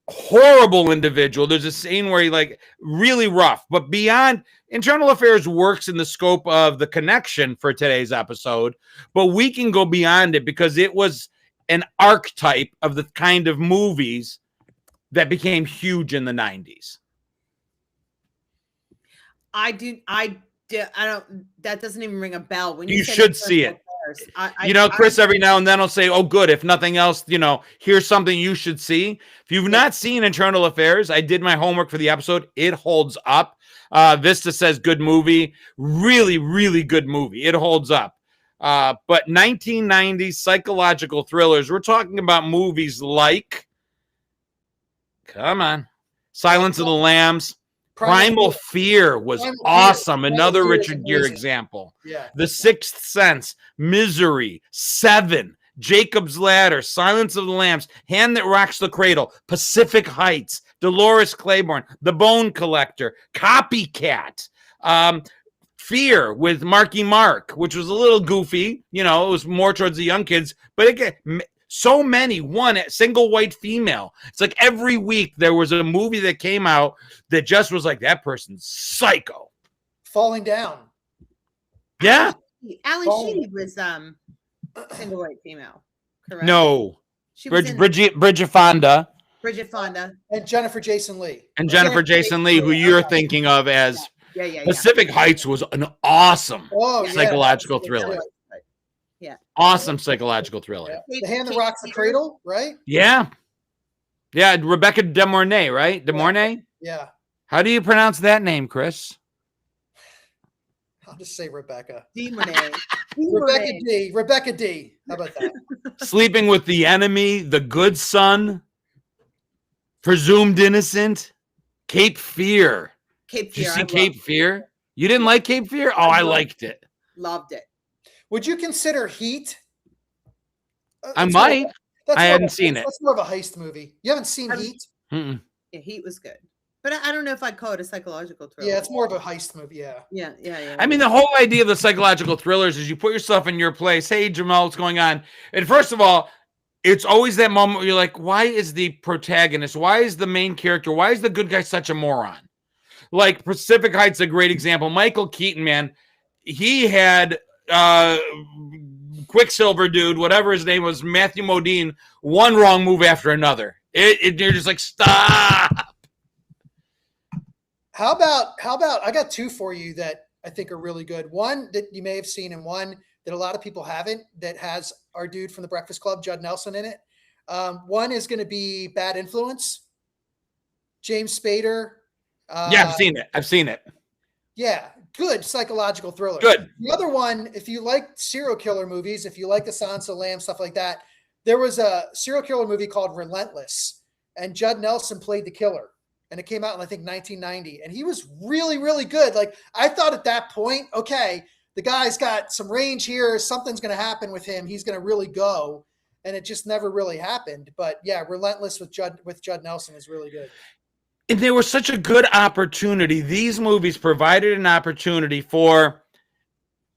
S3: Horrible individual. There's a scene where he really rough, but beyond Internal Affairs works in the scope of the connection for today's episode, but we can go beyond it because it was an archetype of the kind of movies that became huge in the 90s.
S2: I don't, that doesn't even ring a bell. When
S3: you should see it. Chris every now and then will say, "Oh, good. If nothing else, here's something you should see." If you've not seen Internal Affairs, I did my homework for the episode. It holds up. Vista says good movie. Really, really good movie. It holds up. But 1990s psychological thrillers, we're talking about movies like, come on, Silence of the Lambs. Primal Fear was awesome. Another Richard Gere example.
S1: Yeah.
S3: The Sixth Sense, Misery, Seven, Jacob's Ladder, Silence of the Lambs, Hand That Rocks the Cradle, Pacific Heights, Dolores Claiborne, The Bone Collector, Copycat, Fear with Marky Mark, which was a little goofy. It was more towards the young kids. But again, so many, one single white female. It's like every week there was a movie that came out that just was like, that person's psycho.
S1: Falling Down.
S3: Yeah.
S2: Ali Sheedy was single white female, correct?
S3: No.
S2: She was
S3: Bridget Fonda.
S2: Bridget Fonda.
S1: And Jennifer Jason Leigh.
S3: And Jennifer Jason Leigh, who you're thinking of as Pacific Heights was an awesome psychological thriller. Awesome psychological thriller.
S1: Yeah. The Hand That Rocks the Cradle, right?
S3: Yeah. Yeah, Rebecca De Mornay, right? De Mornay?
S1: Yeah.
S3: How do you pronounce that name, Chris?
S1: I'll just say Rebecca.
S2: De Mornay.
S1: Rebecca D. Rebecca D. How about that?
S3: Sleeping with the Enemy, The Good Son, Presumed Innocent, Cape Fear.
S2: Cape
S3: Did you
S2: Fear.
S3: see Cape Fear? You didn't like Cape Fear? Oh, I liked it.
S2: Loved it.
S1: Would you consider Heat?
S3: I might. I hadn't seen it.
S1: That's more of a heist movie. You haven't seen Heat?
S3: Mm-mm.
S2: Yeah, Heat was good. But I don't know if I'd call it a psychological thriller.
S1: Yeah, it's more of a heist movie. Yeah.
S2: Yeah.
S3: I mean, the whole idea of the psychological thrillers is you put yourself in your place. Hey, Jamal, what's going on? And first of all, it's always that moment where you're like, why is the protagonist, why is the main character, why is the good guy such a moron? Like Pacific Heights, a great example. Michael Keaton, man, he had Quicksilver dude, whatever his name was, Matthew Modine, one wrong move after another. You're just like, stop.
S1: How about I got two for you that I think are really good. One that you may have seen and one that a lot of people haven't, that has our dude from The Breakfast Club, Judd Nelson, in it. One is going to be Bad Influence. James Spader.
S3: Yeah, I've seen it.
S1: Yeah, good psychological thriller.
S3: Good.
S1: The other one, if you like serial killer movies, if you like The Silence of the Lambs, stuff like that, there was a serial killer movie called Relentless, and Judd Nelson played the killer. And it came out in, I think, 1990. And he was really, really good. Like, I thought at that point, okay, the guy's got some range here. Something's going to happen with him. He's going to really go. And it just never really happened. But, yeah, Relentless with Judd Nelson is really good.
S3: And they were such a good opportunity. These movies provided an opportunity for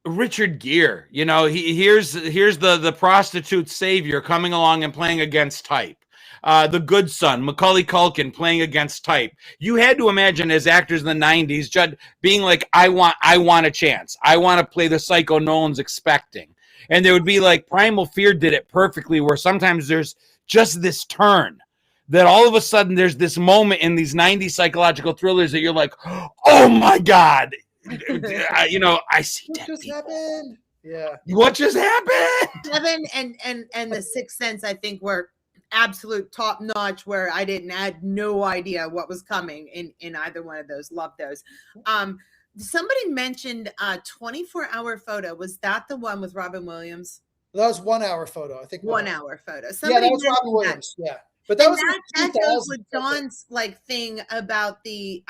S3: Richard Gere. You know, here's the prostitute savior coming along and playing against type. The Good Son, Macaulay Culkin playing against type. You had to imagine as actors in the 90s, Judd being like, I want a chance. I want to play the psycho no one's expecting. And there would be like Primal Fear did it perfectly, where sometimes there's just this turn that all of a sudden there's this moment in these 90s psychological thrillers that you're like, oh my God. I see
S1: what just happened? Yeah.
S3: What just happened?
S2: Seven and The Sixth Sense, I think, were absolute top notch, where I had no idea what was coming in either one of those. Love those. Somebody mentioned 24-hour photo. Was that the one with Robin Williams?
S1: That was 1 hour photo. I think
S2: 1 hour photo.
S1: Somebody that was Robin Williams. Yeah. But that was
S2: that goes with Dawn's thing about the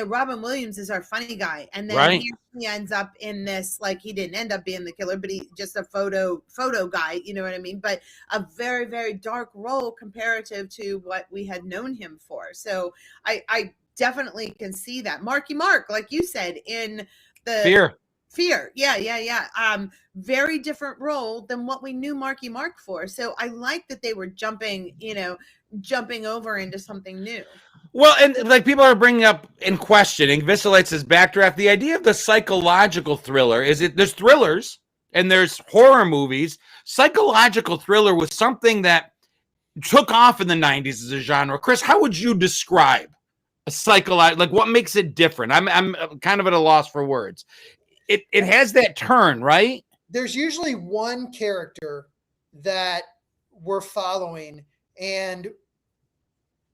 S2: Robin Williams is our funny guy, and then he ends up in this, like, he didn't end up being the killer, but he just a photo guy, you know what I mean? But a very, very dark role comparative to what we had known him for. So I definitely can see that. Marky Mark, like you said, in the Fear. Yeah. Very different role than what we knew Marky Mark for. So I like that they were jumping over into something new.
S3: Well, and like people are bringing up and questioning, Viscelight says backdraft, the idea of the psychological thriller is there's thrillers and there's horror movies. Psychological thriller was something that took off in the 90s as a genre. Chris, how would you describe a psychological, like what makes it different? I'm kind of at a loss for words. It has that turn, right?
S1: There's usually one character that we're following, and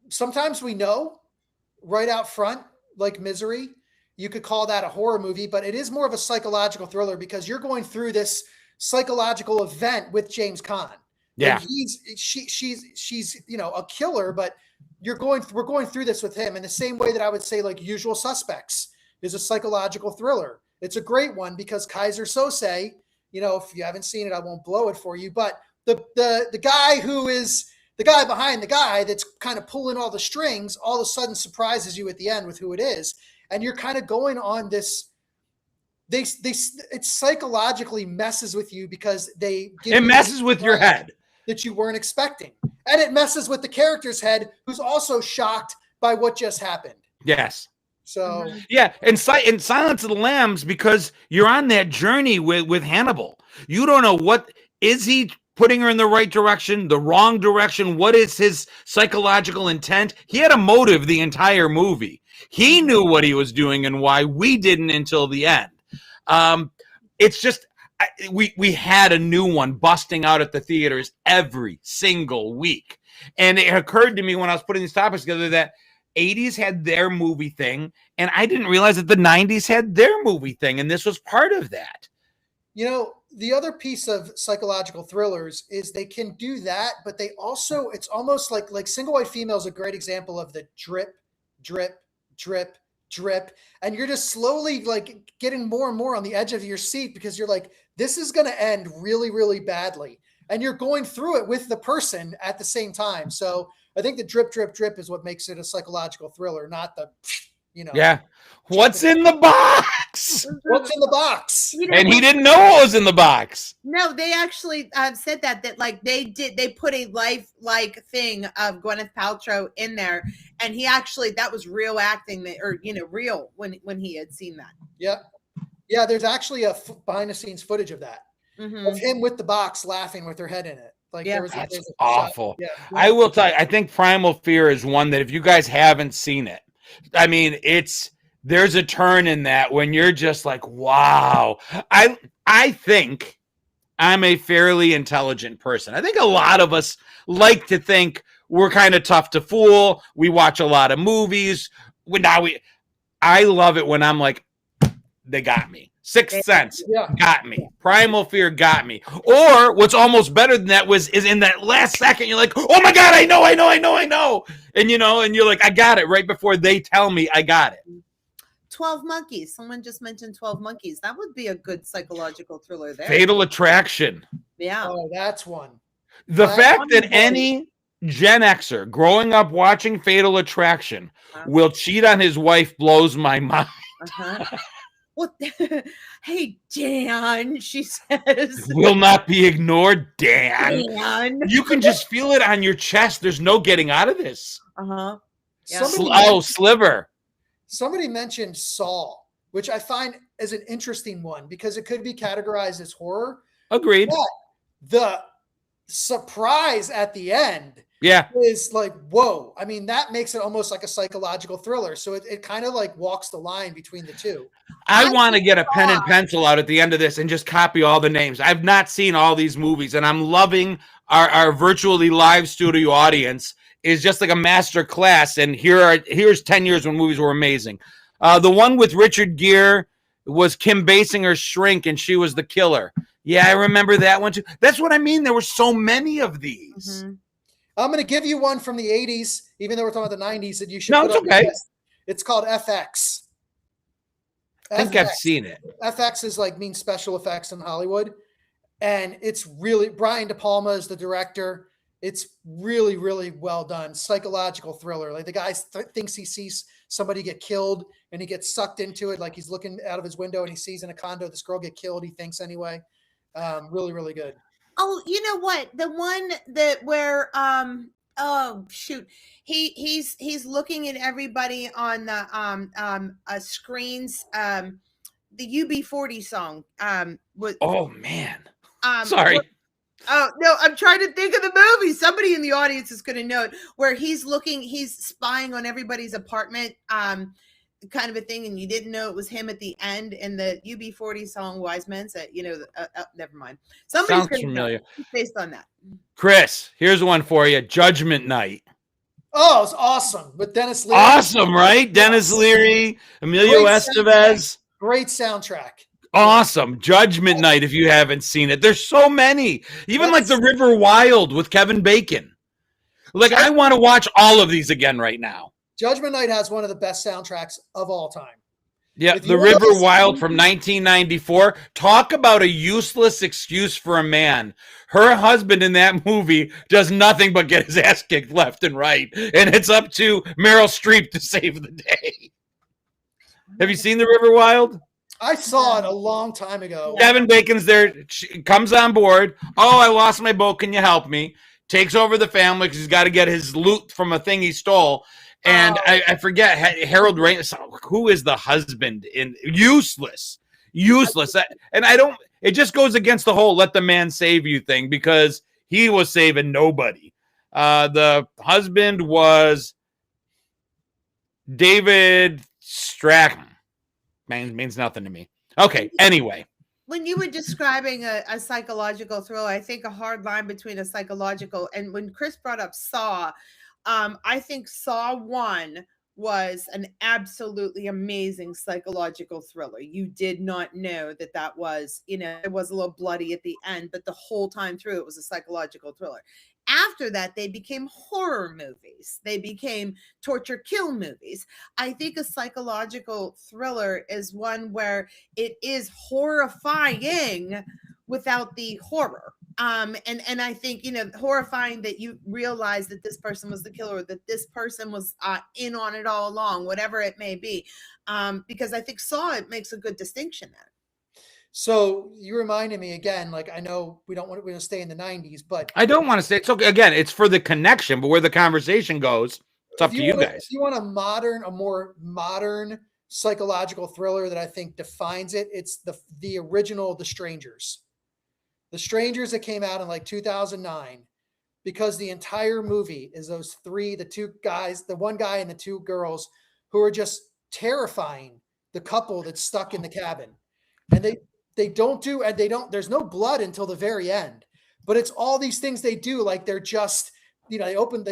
S1: sometimes we know right out front, like Misery. You could call that a horror movie, but it is more of a psychological thriller because you're going through this psychological event with James Caan.
S3: Yeah,
S1: and she's a killer, but we're going through this with him in the same way that I would say like Usual Suspects is a psychological thriller. It's a great one because Kaiser Sose, if you haven't seen it, I won't blow it for you. But the guy who is the guy behind the guy that's kind of pulling all the strings, all of a sudden surprises you at the end with who it is. And you're kind of going on this, it psychologically messes with you because it
S3: messes with your head
S1: that you weren't expecting. And it messes with the character's head who's also shocked by what just happened.
S3: Yes.
S1: So
S3: yeah, and Silence of the Lambs, because you're on that journey with Hannibal. You don't know what is he putting her in the right direction, the wrong direction. What is his psychological intent? He had a motive the entire movie. He knew what he was doing and why. We didn't until the end. It's just we had a new one busting out at the theaters every single week. And it occurred to me when I was putting these topics together that 80s had their movie thing, and I didn't realize that the 90s had their movie thing, and this was part of that.
S1: You know, the other piece of psychological thrillers is they can do that, but they also, it's almost like Single White Female is a great example of the drip, drip, drip, drip. And you're just slowly like getting more and more on the edge of your seat because you're like, this is going to end really, really badly. And you're going through it with the person at the same time. So I think the drip, drip, drip is what makes it a psychological thriller, not the,
S3: Yeah. What's in the box?
S1: What's in the box?
S3: And he didn't know what was in the box.
S2: No, they actually said that like they put a life-like thing of Gwyneth Paltrow in there, and he actually, that was real acting, real when he had seen that.
S1: Yep. Yeah, there's actually a behind the scenes footage of that. Of him with the box laughing with her head in it. Like,
S3: yeah, that's awful. Yeah. I will tell you, I think Primal Fear is one that if you guys haven't seen it, I mean, there's a turn in that when you're just like, wow. I think I'm a fairly intelligent person. I think a lot of us like to think we're kind of tough to fool. We watch a lot of movies. I love it when I'm like, they got me. Sixth Sense got me. Primal Fear got me. Or what's almost better than that is in that last second, you're like, oh my God, I know. And and you're like, I got it right before they tell me I got it.
S2: 12 Monkeys. Someone just mentioned 12 Monkeys. That would be a good psychological thriller there.
S3: Fatal Attraction.
S2: Yeah.
S1: Oh, that's one.
S3: The fact that any Gen Xer growing up watching Fatal Attraction will cheat on his wife blows my mind.
S2: What? Hey, Dan, she says.
S3: Will not be ignored, Dan. You can just feel it on your chest. There's no getting out of this.
S2: Yeah.
S3: Sliver.
S1: Somebody mentioned Saw, which I find is an interesting one because it could be categorized as horror.
S3: Agreed.
S1: But the surprise at the end is like, whoa. I mean, that makes it almost like a psychological thriller. So it kind of like walks the line between the two.
S3: I want to get a pen and pencil out at the end of this and just copy all the names. I've not seen all these movies, and I'm loving our virtually live studio audience is just like a master class. And here's 10 years when movies were amazing. The one with Richard Gere was Kim Basinger's shrink, and she was the killer. Yeah, I remember that one too. That's what I mean. There were so many of these.
S1: I'm going to give you one from the 80s, even though we're talking about the 90s, that you should
S3: put on the list.
S1: It's called FX.
S3: I think I've seen it.
S1: FX is means special effects in Hollywood. And it's really, Brian De Palma is the director. It's really, really well done. Psychological thriller. Like the guy thinks he sees somebody get killed and he gets sucked into it. Like he's looking out of his window and he sees in a condo this girl get killed. He thinks anyway. Really, really good.
S2: Oh, you know what? The one that where oh shoot, he's looking at everybody on the screens. The UB40 song.
S3: Oh man. Sorry.
S2: Oh no, I'm trying to think of the movie. Somebody in the audience is going to know it. Where he's spying on everybody's apartment, kind of a thing, and you didn't know it was him at the end. And the UB40 song, "Wise Men Said," never mind.
S3: Sounds familiar.
S2: Based on that.
S3: Chris, here's one for you: Judgment Night.
S1: Oh, it's awesome with Dennis Leary.
S3: Awesome, right? Dennis Leary, Emilio Estevez.
S1: Great soundtrack.
S3: Awesome. Judgment Night, if you haven't seen it. There's so many. Even like The River Wild with Kevin Bacon. Like, I want to watch all of these again right now.
S1: Judgment Night has one of the best soundtracks of all time.
S3: Yeah, The River Wild from 1994. Talk about a useless excuse for a man. Her husband in that movie does nothing but get his ass kicked left and right. And it's up to Meryl Streep to save the day. Have you seen The River Wild?
S1: I saw it a long time ago.
S3: Kevin Bacon's there, comes on board. Oh, I lost my boat. Can you help me? Takes over the family because he's got to get his loot from a thing he stole. And I forget, Harold Ramis, who is the husband? Useless. And it just goes against the whole let the man save you thing because he was saving nobody. The husband was David Stratton. Means nothing to me. Okay, anyway.
S2: when you were describing a psychological thriller, I think a hard line between a psychological and when Chris brought up Saw, I think Saw 1 was an absolutely amazing psychological thriller. You did not know that was, it was a little bloody at the end, but the whole time through it was a psychological thriller. After that, they became horror movies. They became torture kill movies. I think a psychological thriller is one where it is horrifying without the horror. And I think, horrifying that you realize that this person was the killer, that this person was in on it all along, whatever it may be. Because I think Saw, it makes a good distinction there.
S1: So you reminded me again, like, I know we don't want to stay in the 90s, but
S3: I don't want to say it's okay. Again, it's for the connection, but where the conversation goes, it's up to you guys.
S1: If you want a more modern psychological thriller that I think defines it, it's the original The Strangers. The Strangers that came out in like 2009, because the entire movie is the two guys, the one guy and the two girls who are just terrifying the couple that's stuck in the cabin. And there's no blood until the very end, but it's all these things they do. Like they're just, they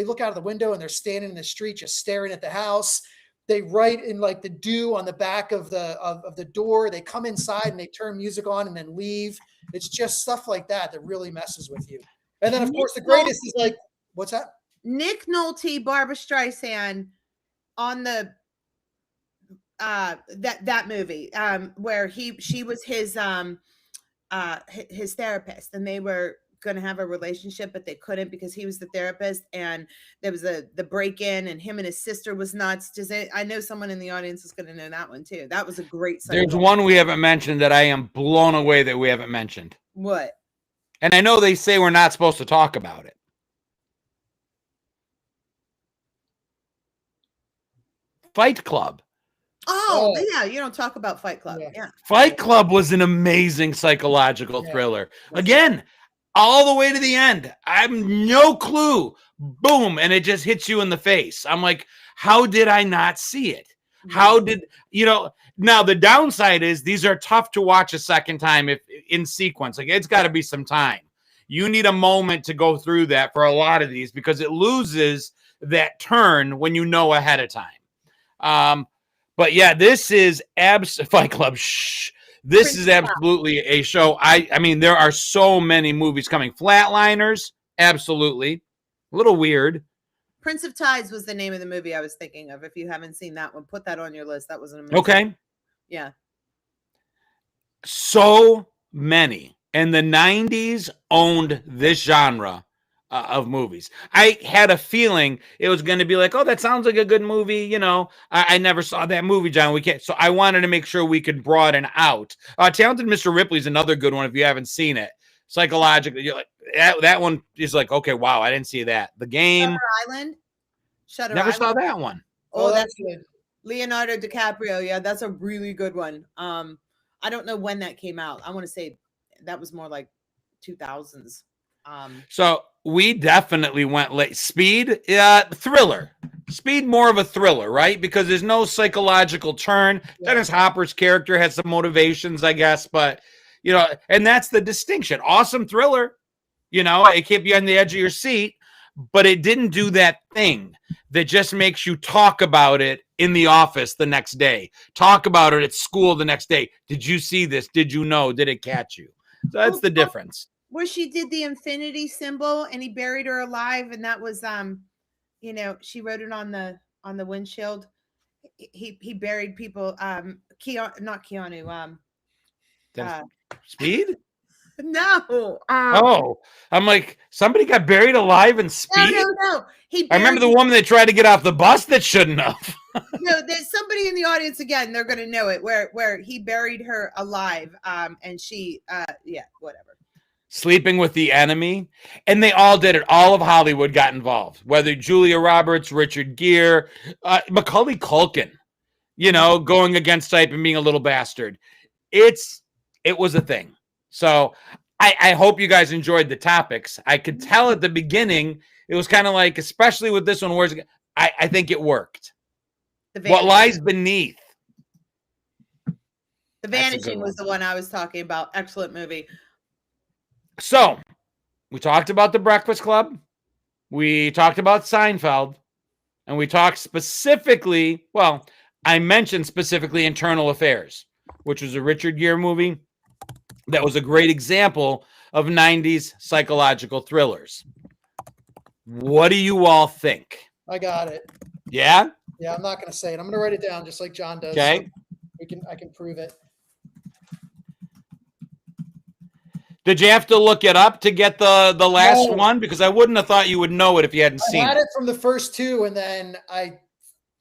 S1: look out of the window and they're standing in the street, just staring at the house. They write in like the dew on the back of the door. They come inside and they turn music on and then leave. It's just stuff like that really messes with you. And then of course the greatest is like, what's that?
S2: Nick Nolte, Barbara Streisand on the that movie where she was his therapist, and they were going to have a relationship, but they couldn't because he was the therapist, and there was the break-in, and him and his sister was nuts. I know someone in the audience is going to know that one too. That was a great
S3: There's one we haven't mentioned that I am blown away that we haven't mentioned.
S2: What?
S3: And I know they say we're not supposed to talk about it. Fight Club.
S2: Oh, yeah, you don't talk about Fight Club. Yeah.
S3: Fight Club was an amazing psychological thriller. Again, all the way to the end. I have no clue. Boom, and it just hits you in the face. I'm like, how did I not see it? How did, now the downside is these are tough to watch a second time if in sequence. Like, it's got to be some time. You need a moment to go through that for a lot of these because it loses that turn when you know ahead of time. But yeah, this is Fight Club. This is absolutely a show. I mean, there are so many movies coming. Flatliners, absolutely. A little weird.
S2: Prince of Tides was the name of the movie I was thinking of. If you haven't seen that one, put that on your list. That was an amazing.
S3: Okay.
S2: Yeah.
S3: So many. And the 90s owned this genre of movies. I had a feeling it was going to be like, oh, that sounds like a good movie. I never saw that movie, John. We can't. So I wanted to make sure we could broaden out. Talented Mr. Ripley's another good one if you haven't seen it. Psychologically, you're like, that one is like, okay, wow, I didn't see that. The Game.
S2: Shutter
S3: Never
S2: Island.
S3: Saw that one.
S2: Oh, that's good. Leonardo DiCaprio. Yeah, that's a really good one. I don't know when that came out. I want to say that was more like 2000s.
S3: So we definitely went late. Speed, thriller. Speed, more of a thriller, right? Because there's no psychological turn. Yeah. Dennis Hopper's character has some motivations, I guess, but and that's the distinction. Awesome thriller, it kept you on the edge of your seat, but it didn't do that thing that just makes you talk about it in the office the next day, talk about it at school the next day. Did you see this? Did you know? Did it catch you? So that's the difference.
S2: Where she did the infinity symbol and he buried her alive, and that was she wrote it on the windshield. He buried people. Not Keanu.
S3: Speed?
S2: No.
S3: I'm like, somebody got buried alive in Speed?
S2: No.
S3: I remember the woman that tried to get off the bus that shouldn't have.
S2: No, there's somebody in the audience again. They're going to know it where he buried her alive. And she, whatever.
S3: Sleeping with the Enemy. And they all did it. All of Hollywood got involved. Whether Julia Roberts, Richard Gere, Macaulay Culkin, going against type and being a little bastard. It was a thing. So I hope you guys enjoyed the topics. I could tell at the beginning, it was kind of like, especially with this one, where I think it worked. What lies beneath.
S2: The
S3: That's a good
S2: Vanishing was the one I was talking about. Excellent movie.
S3: So we talked about The Breakfast Club. We talked about Seinfeld. And we talked specifically, well, I mentioned specifically Internal Affairs, which was a Richard Gere movie that was a great example of 90s psychological thrillers. What do you all think?
S1: I got it.
S3: Yeah?
S1: Yeah, I'm not going to say it. I'm going to write it down just like John does.
S3: Okay.
S1: So I can prove it.
S3: Did you have to look it up to get the last
S1: No.
S3: one? Because I wouldn't have thought you would know it if you hadn't
S1: I
S3: seen
S1: had
S3: it.
S1: it from the first two, and then I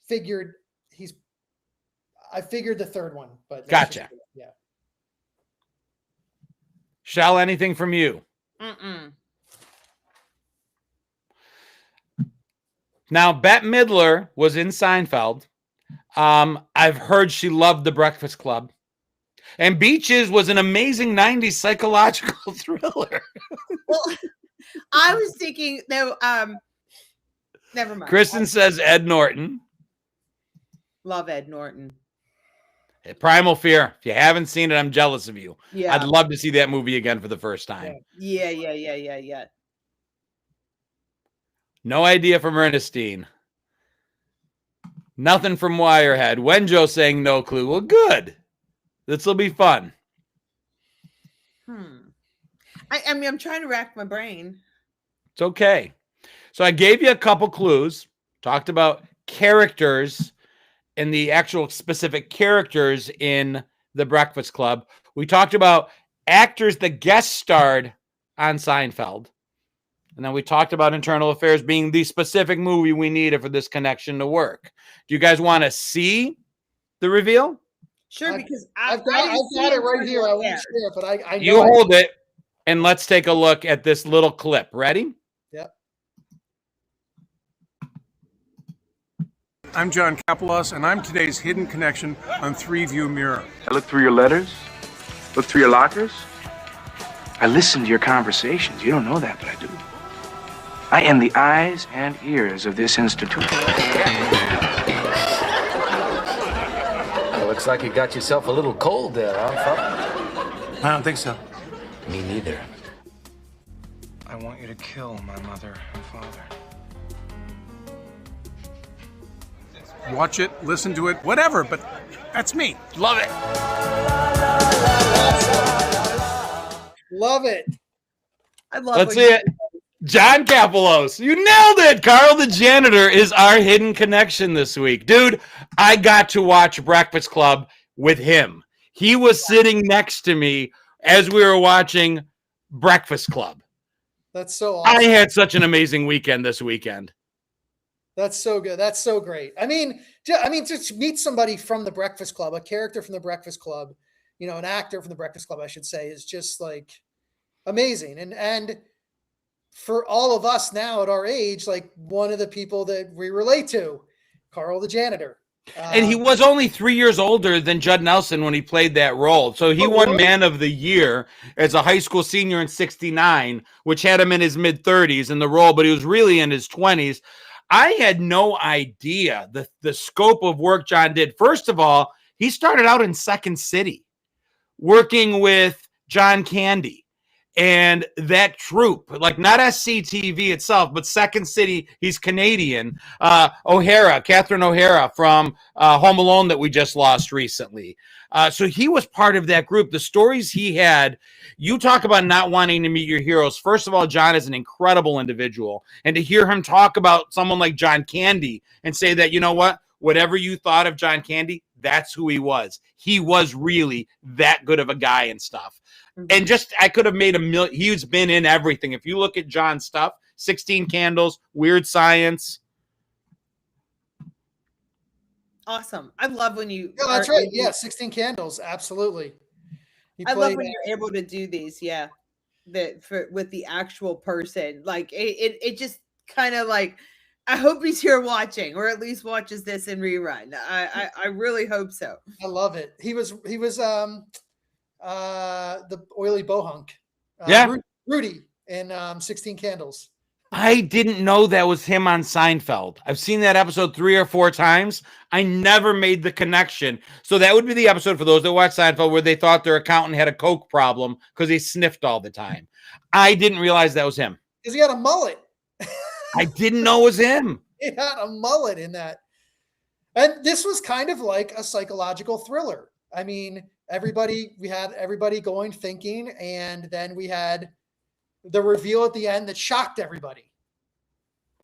S1: figured the third one. But
S3: Gotcha.
S1: Yeah.
S3: Shall, anything from you?
S2: Mm-mm.
S3: Now, Bette Midler was in Seinfeld. I've heard she loved The Breakfast Club. And Beaches was an amazing 90s psychological thriller.
S2: Well, I was thinking, no, never mind.
S3: Kristen says Ed Norton.
S2: Love Ed Norton.
S3: Primal Fear. If you haven't seen it, I'm jealous of you.
S2: Yeah.
S3: I'd love to see that movie again for the first time.
S2: Yeah.
S3: No idea from Ernestine. Nothing from Wirehead. Wenjo saying no clue. Well, good. This will be fun.
S2: I mean, I'm trying to rack my brain.
S3: It's okay. So I gave you a couple clues. Talked about characters and the actual specific characters in The Breakfast Club. We talked about actors that guest starred on Seinfeld. And then we talked about Internal Affairs being the specific movie we needed for this connection to work. Do you guys want to see the reveal?
S2: Sure, because
S1: I've got it right here. I won't share it, but I know
S3: you hold it, and let's take a look at this little clip. Ready?
S1: Yep.
S4: I'm John Kapelos, and I'm today's hidden connection on ThreeView Mirror.
S5: I look through your letters, look through your lockers. I listen to your conversations. You don't know that, but I do. I am the eyes and ears of this institution.
S6: Looks like you got yourself a little cold there, huh, fella?
S4: I don't think so.
S6: Me neither.
S5: I want you to kill my mother and father.
S4: Watch it, listen to it, whatever, but that's me.
S3: Love it.
S1: Love it.
S2: I love
S3: Let's see it. John Kapelos. You nailed it. Carl the janitor is our hidden connection this week. Dude, I got to watch Breakfast Club with him. He was sitting next to me as we were watching Breakfast Club.
S1: That's so awesome.
S3: I had such an amazing weekend this weekend.
S1: That's so good. That's so great. I mean, to meet somebody from the Breakfast Club, a character from the Breakfast Club, an actor from the Breakfast Club, I should say, is just like amazing. And for all of us now at our age, like one of the people that we relate to, Carl the janitor.
S3: And he was only 3 years older than Judd Nelson when he played that role. So he won Man of the Year as a high school senior in '69, which had him in his mid-30s in the role, but he was really in his 20s. I had no idea the scope of work John did. First of all, he started out in Second City working with John Candy and that troupe, like not SCTV itself, but Second City. He's Canadian. Catherine O'Hara from Home Alone that we just lost recently. So he was part of that group. The stories he had, you talk about not wanting to meet your heroes. First of all, John is an incredible individual. And to hear him talk about someone like John Candy and say that, you know what, whatever you thought of John Candy, that's who he was. He was really that good of a guy and stuff. And just, I could have made he's been in everything. If you look at John's stuff, 16 Candles, Weird Science.
S2: Awesome. I love when you.
S1: Yeah, that's right. Yeah, 16 Candles. Absolutely.
S2: I love when you're able to do these. Yeah. With the actual person. Like it just kind of like, I hope he's here watching, or at least watches this in rerun. I really hope so.
S1: I love it. He was the oily bohunk.
S3: Yeah.
S1: Rudy in 16 Candles.
S3: I didn't know that was him on Seinfeld. I've seen that episode 3 or 4 times. I never made the connection. So that would be the episode for those that watch Seinfeld where they thought their accountant had a coke problem because he sniffed all the time. I didn't realize that was him.
S1: Because he had a mullet.
S3: I didn't know it was him.
S1: He had a mullet in that. And this was kind of like a psychological thriller. I mean, we had everybody going thinking, and then we had the reveal at the end that shocked everybody.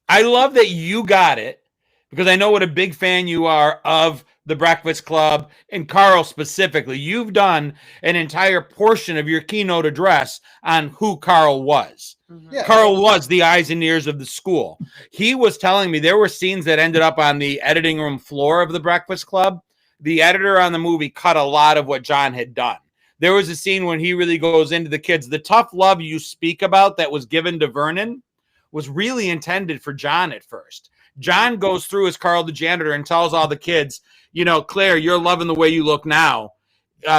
S3: I love that you got it because I know what a big fan you are of The Breakfast Club and Carl specifically. You've done an entire portion of your keynote address on who Carl was.
S1: Yeah.
S3: Carl was the eyes and ears of the school. He was telling me there were scenes that ended up on the editing room floor of The Breakfast Club. The editor on the movie cut a lot of what John had done. There was a scene when he really goes into the kids. The tough love you speak about that was given to Vernon was really intended for John at first. John goes through as Carl the janitor and tells all the kids, you know, Claire, you're loving the way you look now.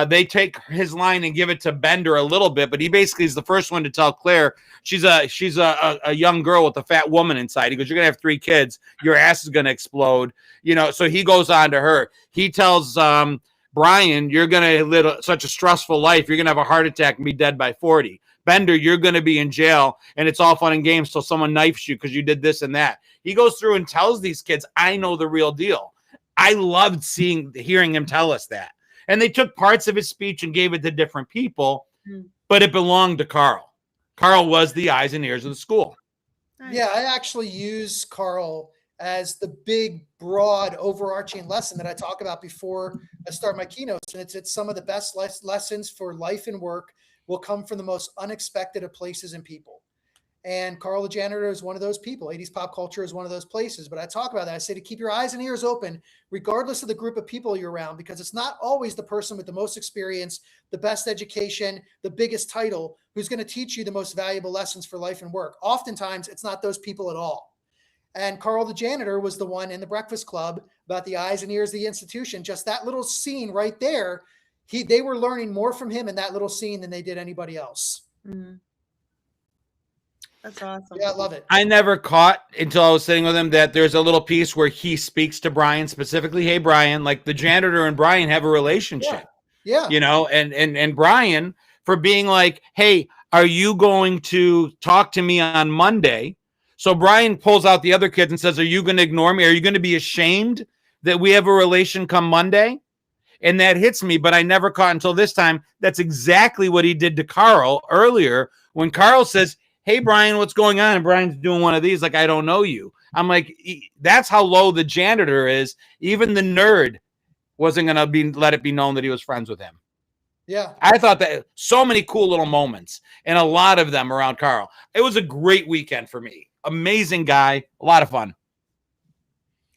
S3: They take his line and give it to Bender a little bit, but he basically is the first one to tell Claire she's a young girl with a fat woman inside. He goes, you're going to have 3 kids. Your ass is going to explode. You know, so he goes on to her. He tells Brian, you're going to live such a stressful life. You're going to have a heart attack and be dead by 40. Bender, you're going to be in jail, and it's all fun and games till someone knifes you because you did this and that. He goes through and tells these kids, I know the real deal. I loved hearing him tell us that. And they took parts of his speech and gave it to different people, but it belonged to Carl. Carl was the eyes and ears of the school.
S1: Yeah, I actually use Carl as the big, broad, overarching lesson that I talk about before I start my keynotes. And it's some of the best lessons for life and work will come from the most unexpected of places and people. And Carl the janitor is one of those people. 80s pop culture is one of those places. But I talk about that. I say to keep your eyes and ears open, regardless of the group of people you're around, because it's not always the person with the most experience, the best education, the biggest title, who's going to teach you the most valuable lessons for life and work. Oftentimes, it's not those people at all. And Carl the janitor was the one in The Breakfast Club about the eyes and ears of the institution. Just that little scene right there, they were learning more from him in that little scene than they did anybody else.
S2: Mm-hmm. That's awesome.
S1: Yeah, I love it.
S3: I never caught until I was sitting with him that there's a little piece where he speaks to Brian specifically. Hey, Brian, like the janitor and Brian have a relationship.
S1: Yeah.
S3: You know, and Brian for being like, hey, are you going to talk to me on Monday? So Brian pulls out the other kids and says, are you going to ignore me? Are you going to be ashamed that we have a relation come Monday? And that hits me, but I never caught until this time. That's exactly what he did to Carl earlier when Carl says, hey, Brian, what's going on? And Brian's doing one of these like, I don't know you. I'm like, that's how low the janitor is. Even the nerd wasn't going to let it be known that he was friends with him.
S1: Yeah.
S3: I thought that so many cool little moments and a lot of them around Carl. It was a great weekend for me. Amazing guy. A lot of fun.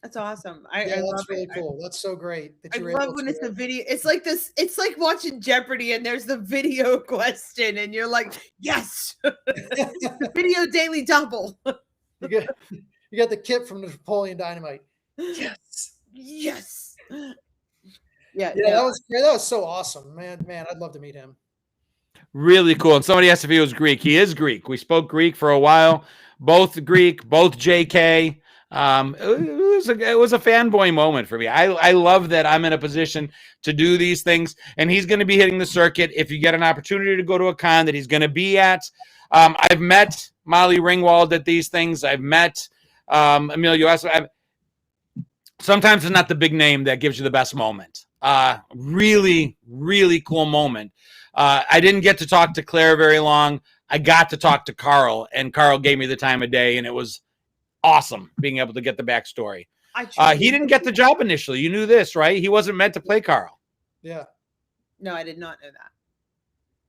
S2: That's awesome.
S1: I
S2: love
S1: that's really
S2: it.
S1: cool. That's so great.
S2: I love when it's a video. It's like this. It's like watching Jeopardy and there's the video question and you're like, yes, the video daily double.
S1: You got the kit from Napoleon Dynamite.
S2: Yes. Yeah.
S1: That was so awesome, man. I'd love to meet him.
S3: Really cool. And somebody asked if he was Greek. He is Greek. We spoke Greek for a while. Both Greek, both JK. It was a fanboy moment for me. I love that I'm in a position to do these things, and he's going to be hitting the circuit. If you get an opportunity to go to a con that he's going to be at, I've met Molly Ringwald at these things. I've met Emilio. Sometimes it's not the big name that gives you the best moment. Really, really cool moment. I didn't get to talk to Claire very long. I got to talk to Carl, and Carl gave me the time of day, and it was awesome being able to get the backstory. He didn't get the job initially. You knew this, right? He wasn't meant to play Carl.
S1: Yeah.
S2: No, I did not know that.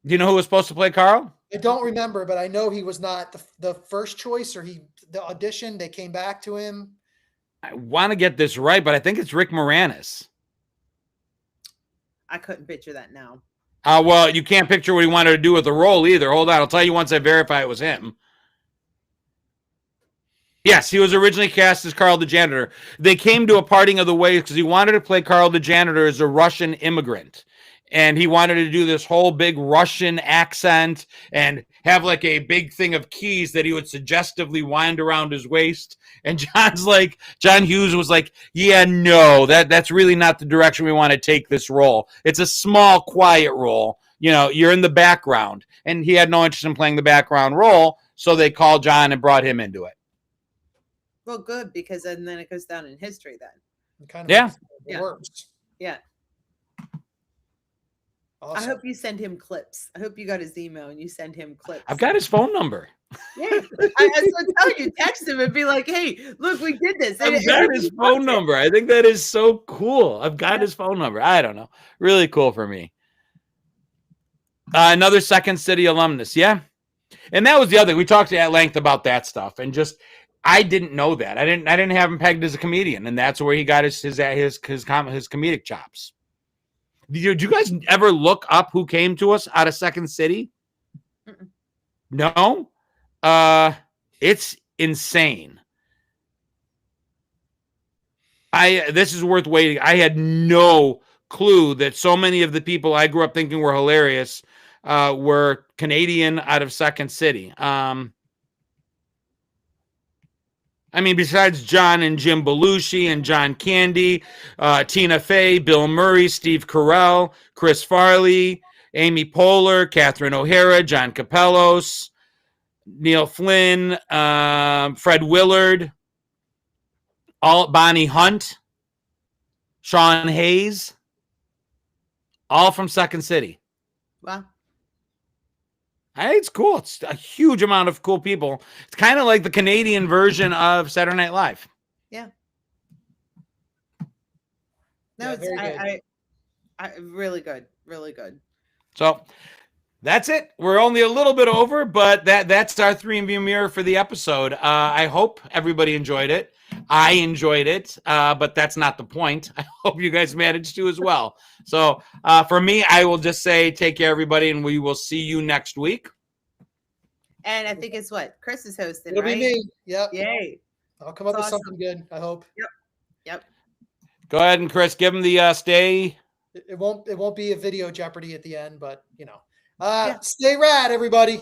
S3: Do you know who was supposed to play Carl?
S1: I don't remember, but I know he was not the first choice, or the audition. They came back to him.
S3: I want to get this right, but I think it's Rick Moranis.
S2: I couldn't picture that now.
S3: Well, you can't picture what he wanted to do with the role either. Hold on. I'll tell you once I verify it was him. Yes, he was originally cast as Carl the janitor. They came to a parting of the ways because he wanted to play Carl the janitor as a Russian immigrant. and he wanted to do this whole big Russian accent and have like a big thing of keys that he would suggestively wind around his waist. And John Hughes was like, yeah, no, that's really not the direction we want to take this role. It's a small, quiet role. You know, you're in the background. And he had no interest in playing the background role, so they called John and brought him into it.
S2: Well, good, because then it goes down in history then.
S1: It kind of
S2: Yeah.
S1: works.
S2: Yeah.
S1: Awesome.
S2: I hope you send him clips. I hope you got his email and you send him clips.
S3: I've got his phone number.
S2: Yeah. I was telling you, text him and be like, hey, look, we did this.
S3: I've got his phone number. I think that is so cool. I've got his phone number. I don't know. Really cool for me. Another Second City alumnus. Yeah. And that was the other thing. We talked at length about that stuff, and just I didn't know that. I didn't have him pegged as a comedian, and that's where he got his comedic chops. Did you guys ever look up who came to us out of Second City?
S2: Mm-mm.
S3: No? It's insane. This is worth waiting. I had no clue that so many of the people I grew up thinking were hilarious were Canadian out of Second City. I mean, besides John and Jim Belushi and John Candy, Tina Fey, Bill Murray, Steve Carell, Chris Farley, Amy Poehler, Catherine O'Hara, John Capellos, Neil Flynn, Fred Willard, Bonnie Hunt, Sean Hayes, all from Second City.
S2: Wow.
S3: I think it's cool. It's a huge amount of cool people. It's kind of like the Canadian version of Saturday Night Live.
S2: Yeah. No,
S1: Yeah,
S2: I really good. Really good.
S3: So that's it. We're only a little bit over, but that's our ThreeView Mirror for the episode. I hope everybody enjoyed it. I enjoyed it, but that's not the point. I hope you guys managed to as well. So for me, I will just say take care, everybody, and we will see you next week.
S2: And I think it's what? Chris is hosting,
S1: It'll
S2: right?
S1: be me. Yep.
S2: Yay.
S1: I'll come up
S2: That's
S1: with
S2: awesome.
S1: something good, I hope.
S2: Yep.
S3: Go ahead and Chris, give them the stay.
S1: It won't be a video Jeopardy at the end, but you know.
S2: Yeah.
S1: Stay rad, everybody.